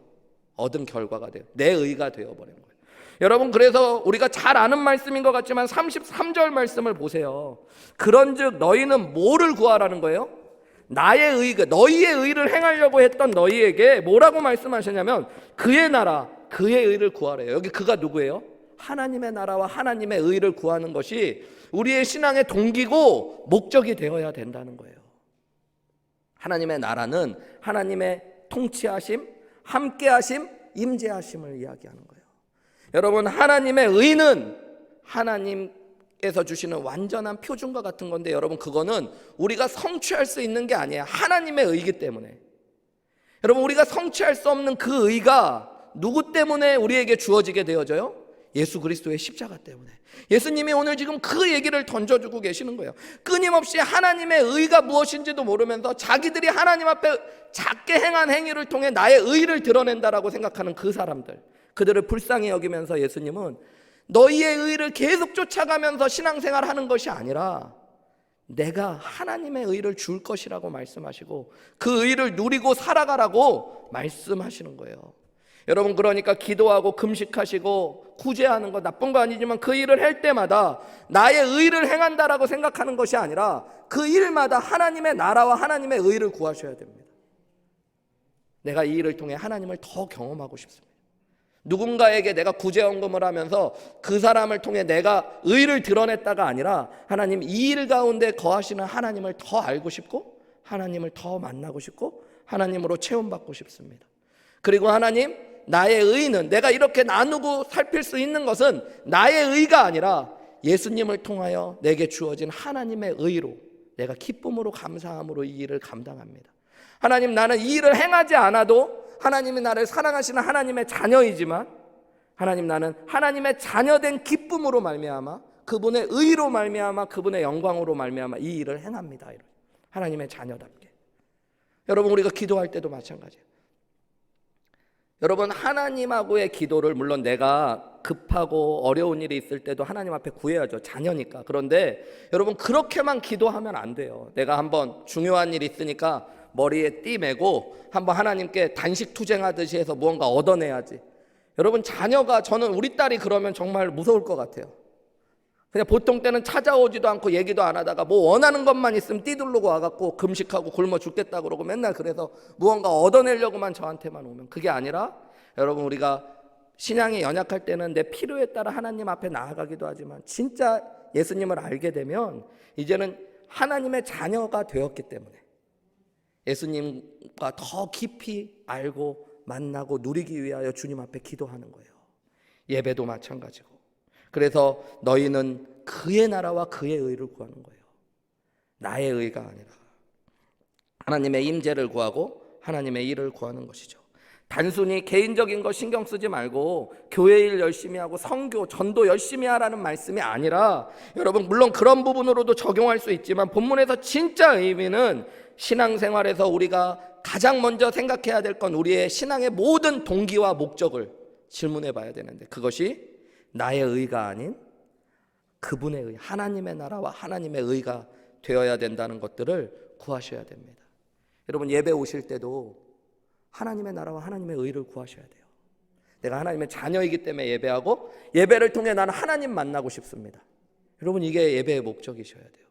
얻은 결과가 돼요. 내 의가 되어버리는 거예요. 여러분, 그래서 우리가 잘 아는 말씀인 것 같지만 33절 말씀을 보세요. 그런즉 너희는 뭐를 구하라는 거예요? 나의 의, 너희의 의를 행하려고 했던 너희에게 뭐라고 말씀하셨냐면 그의 나라, 그의 의를 구하래요. 여기 그가 누구예요? 하나님의 나라와 하나님의 의를 구하는 것이 우리의 신앙의 동기고 목적이 되어야 된다는 거예요. 하나님의 나라는 하나님의 통치하심, 함께하심, 임재하심을 이야기하는 거예요. 여러분, 하나님의 의는 하나님께서 주시는 완전한 표준과 같은 건데, 여러분, 그거는 우리가 성취할 수 있는 게 아니에요. 하나님의 의이기 때문에. 여러분, 우리가 성취할 수 없는 그 의가 누구 때문에 우리에게 주어지게 되어져요? 예수 그리스도의 십자가 때문에. 예수님이 오늘 지금 그 얘기를 던져주고 계시는 거예요. 끊임없이 하나님의 의가 무엇인지도 모르면서 자기들이 하나님 앞에 작게 행한 행위를 통해 나의 의를 드러낸다라고 생각하는 그 사람들, 그들을 불쌍히 여기면서 예수님은 너희의 의를 계속 쫓아가면서 신앙생활 하는 것이 아니라 내가 하나님의 의를 줄 것이라고 말씀하시고 그 의를 누리고 살아가라고 말씀하시는 거예요. 여러분, 그러니까 기도하고 금식하시고 구제하는 거 나쁜 거 아니지만 그 일을 할 때마다 나의 의를 행한다라고 생각하는 것이 아니라 그 일마다 하나님의 나라와 하나님의 의를 구하셔야 됩니다. 내가 이 일을 통해 하나님을 더 경험하고 싶습니다. 누군가에게 내가 구제헌금을 하면서 그 사람을 통해 내가 의를 드러냈다가 아니라 하나님, 이 일 가운데 거하시는 하나님을 더 알고 싶고 하나님을 더 만나고 싶고 하나님으로 체험받고 싶습니다. 그리고 하나님, 나의 의는, 내가 이렇게 나누고 살필 수 있는 것은 나의 의가 아니라 예수님을 통하여 내게 주어진 하나님의 의로 내가 기쁨으로 감사함으로 이 일을 감당합니다. 하나님, 나는 이 일을 행하지 않아도 하나님이 나를 사랑하시는 하나님의 자녀이지만 하나님, 나는 하나님의 자녀된 기쁨으로 말미암아 그분의 의로 말미암아 그분의 영광으로 말미암아 이 일을 행합니다. 하나님의 자녀답게. 여러분, 우리가 기도할 때도 마찬가지예요. 여러분, 하나님하고의 기도를 물론 내가 급하고 어려운 일이 있을 때도 하나님 앞에 구해야죠. 자녀니까. 그런데 여러분, 그렇게만 기도하면 안 돼요. 내가 한번 중요한 일이 있으니까 머리에 띠 매고 한번 하나님께 단식 투쟁하듯이 해서 무언가 얻어내야지. 여러분, 자녀가, 저는 우리 딸이 그러면 정말 무서울 것 같아요. 그냥 보통 때는 찾아오지도 않고 얘기도 안 하다가 뭐 원하는 것만 있으면 띠두르고 와갖고 금식하고 굶어 죽겠다 그러고 맨날 그래서 무언가 얻어내려고만 저한테만 오면, 그게 아니라 여러분, 우리가 신앙이 연약할 때는 내 필요에 따라 하나님 앞에 나아가기도 하지만 진짜 예수님을 알게 되면 이제는 하나님의 자녀가 되었기 때문에 예수님과 더 깊이 알고 만나고 누리기 위하여 주님 앞에 기도하는 거예요. 예배도 마찬가지고. 그래서 너희는 그의 나라와 그의 의를 구하는 거예요. 나의 의가 아니라 하나님의 임재를 구하고 하나님의 일을 구하는 것이죠. 단순히 개인적인 거 신경 쓰지 말고 교회 일 열심히 하고 선교, 전도 열심히 하라는 말씀이 아니라, 여러분 물론 그런 부분으로도 적용할 수 있지만 본문에서 진짜 의미는 신앙생활에서 우리가 가장 먼저 생각해야 될 건 우리의 신앙의 모든 동기와 목적을 질문해 봐야 되는데, 그것이 나의 의가 아닌 그분의 의, 하나님의 나라와 하나님의 의가 되어야 된다는 것들을 구하셔야 됩니다. 여러분 예배 오실 때도 하나님의 나라와 하나님의 의를 구하셔야 돼요. 내가 하나님의 자녀이기 때문에 예배하고, 예배를 통해 나는 하나님 만나고 싶습니다. 여러분 이게 예배의 목적이셔야 돼요.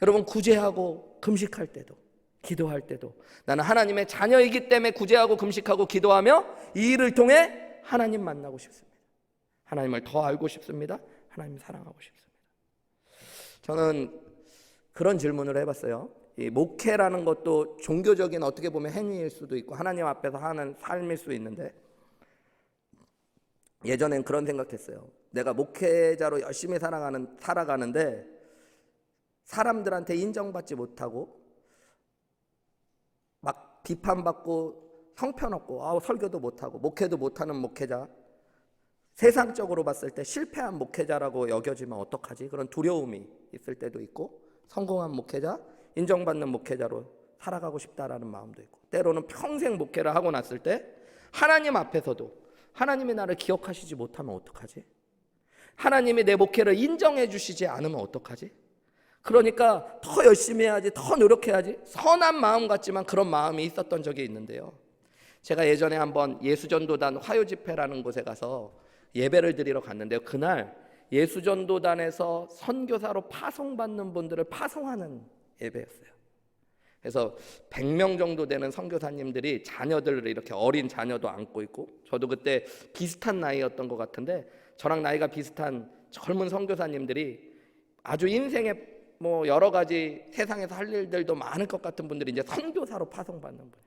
여러분 구제하고 금식할 때도, 기도할 때도 나는 하나님의 자녀이기 때문에 구제하고 금식하고 기도하며 이 일을 통해 하나님 만나고 싶습니다. 하나님을 더 알고 싶습니다. 하나님 사랑하고 싶습니다. 저는 그런 질문을 해봤어요. 이 목회라는 것도 종교적인 어떻게 보면 행위일 수도 있고 하나님 앞에서 하는 삶일 수 있는데, 예전엔 그런 생각했어요. 내가 목회자로 열심히 살아가는데 사람들한테 인정받지 못하고 막 비판받고 형편없고 설교도 못하고 목회도 못하는 목회자, 세상적으로 봤을 때 실패한 목회자라고 여겨지면 어떡하지? 그런 두려움이 있을 때도 있고, 성공한 목회자, 인정받는 목회자로 살아가고 싶다라는 마음도 있고, 때로는 평생 목회를 하고 났을 때 하나님 앞에서도 하나님이 나를 기억하시지 못하면 어떡하지? 하나님이 내 목회를 인정해 주시지 않으면 어떡하지? 그러니까 더 열심히 해야지, 더 노력해야지, 선한 마음 같지만 그런 마음이 있었던 적이 있는데요. 제가 예전에 한번 예수전도단 화요집회라는 곳에 가서 예배를 드리러 갔는데요. 그날 예수전도단에서 선교사로 파송받는 분들을 파송하는 예배였어요. 그래서 100명 정도 되는 선교사님들이 자녀들을 이렇게, 어린 자녀도 안고 있고, 저도 그때 비슷한 나이였던 것 같은데 저랑 나이가 비슷한 젊은 선교사님들이 아주 인생에 뭐 여러 가지 세상에서 할 일들도 많을 것 같은 분들이 이제 선교사로 파송받는 분,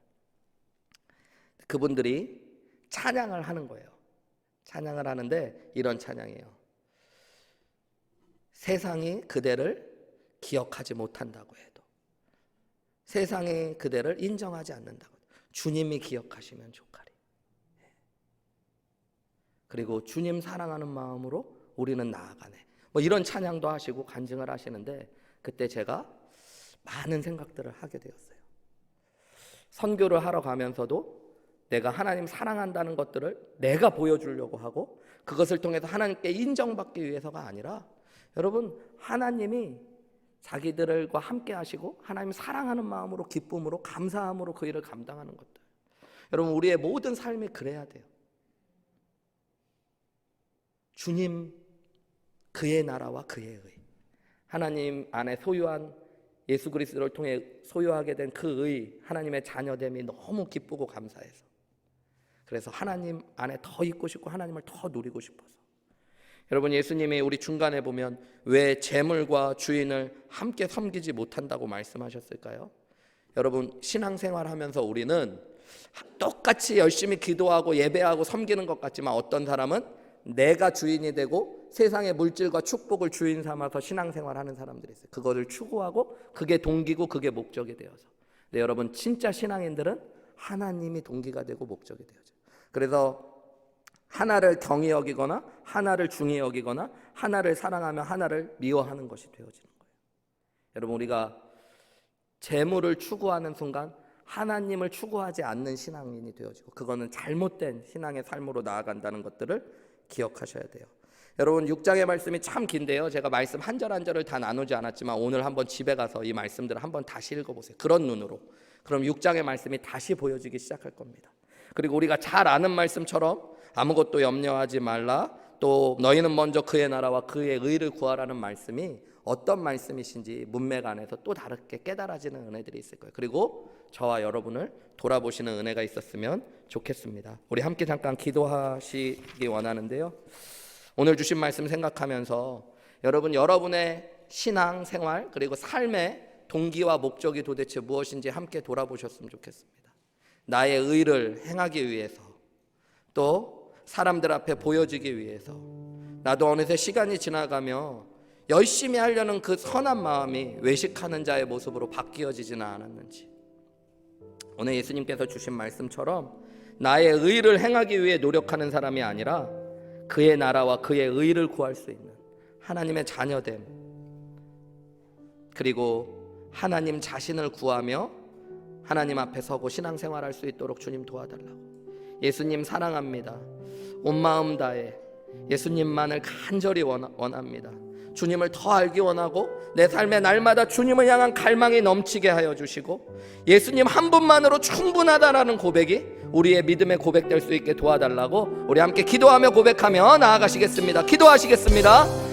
그분들이 찬양을 하는 거예요. 찬양을 하는데 이런 찬양이에요. 세상이 그대를 기억하지 못한다고 해도, 세상이 그대를 인정하지 않는다고 해도 주님이 기억하시면 좋가리. 그리고 주님 사랑하는 마음으로 우리는 나아가네. 뭐 이런 찬양도 하시고 간증을 하시는데, 그때 제가 많은 생각들을 하게 되었어요. 선교를 하러 가면서도 내가 하나님 사랑한다는 것들을 내가 보여주려고 하고, 그것을 통해서 하나님께 인정받기 위해서가 아니라, 여러분 하나님이 자기들과 함께 하시고 하나님 사랑하는 마음으로, 기쁨으로, 감사함으로 그 일을 감당하는 것들, 여러분 우리의 모든 삶이 그래야 돼요. 주님, 그의 나라와 그의 의, 하나님 안에 소유한 예수 그리스도를 통해 소유하게 된 그 의, 하나님의 자녀됨이 너무 기쁘고 감사해서, 그래서 하나님 안에 더 있고 싶고 하나님을 더 누리고 싶어서. 여러분 예수님이 우리 중간에 보면 왜 재물과 주인을 함께 섬기지 못한다고 말씀하셨을까요? 여러분 신앙생활하면서 우리는 똑같이 열심히 기도하고 예배하고 섬기는 것 같지만, 어떤 사람은 내가 주인이 되고 세상의 물질과 축복을 주인 삼아서 신앙생활하는 사람들이 있어요. 그것을 추구하고 그게 동기고 그게 목적이 되어서. 근데 여러분 진짜 신앙인들은 하나님이 동기가 되고 목적이 되어져. 그래서 하나를 경히 여기거나 하나를 중히 여기거나 하나를 사랑하며 하나를 미워하는 것이 되어지는 거예요. 여러분 우리가 재물을 추구하는 순간 하나님을 추구하지 않는 신앙인이 되어지고, 그거는 잘못된 신앙의 삶으로 나아간다는 것들을 기억하셔야 돼요. 여러분 6장의 말씀이 참 긴데요, 제가 말씀 한 절 한 절을 다 나누지 않았지만 오늘 한번 집에 가서 이 말씀들을 한번 다시 읽어보세요. 그런 눈으로. 그럼 6장의 말씀이 다시 보여지기 시작할 겁니다. 그리고 우리가 잘 아는 말씀처럼 아무것도 염려하지 말라, 또 너희는 먼저 그의 나라와 그의 의를 구하라는 말씀이 어떤 말씀이신지 문맥 안에서 또 다르게 깨달아지는 은혜들이 있을 거예요. 그리고 저와 여러분을 돌아보시는 은혜가 있었으면 좋겠습니다. 우리 함께 잠깐 기도하시기 원하는데요, 오늘 주신 말씀 생각하면서 여러분의 신앙 생활 그리고 삶의 동기와 목적이 도대체 무엇인지 함께 돌아보셨으면 좋겠습니다. 나의 의를 행하기 위해서, 또 사람들 앞에 보여지기 위해서, 나도 어느새 시간이 지나가며 열심히 하려는 그 선한 마음이 외식하는 자의 모습으로 바뀌어지지는 않았는지, 오늘 예수님께서 주신 말씀처럼 나의 의를 행하기 위해 노력하는 사람이 아니라 그의 나라와 그의 의를 구할 수 있는 하나님의 자녀됨, 그리고 하나님 자신을 구하며 하나님 앞에 서고 신앙생활할 수 있도록 주님 도와달라고. 예수님 사랑합니다. 온 마음 다해 예수님만을 간절히 원합니다. 주님을 더 알기 원하고 내 삶의 날마다 주님을 향한 갈망이 넘치게 하여 주시고 예수님 한 분만으로 충분하다라는 고백이 우리의 믿음의 고백될 수 있게 도와달라고 우리 함께 기도하며 고백하며 나아가시겠습니다. 기도하시겠습니다.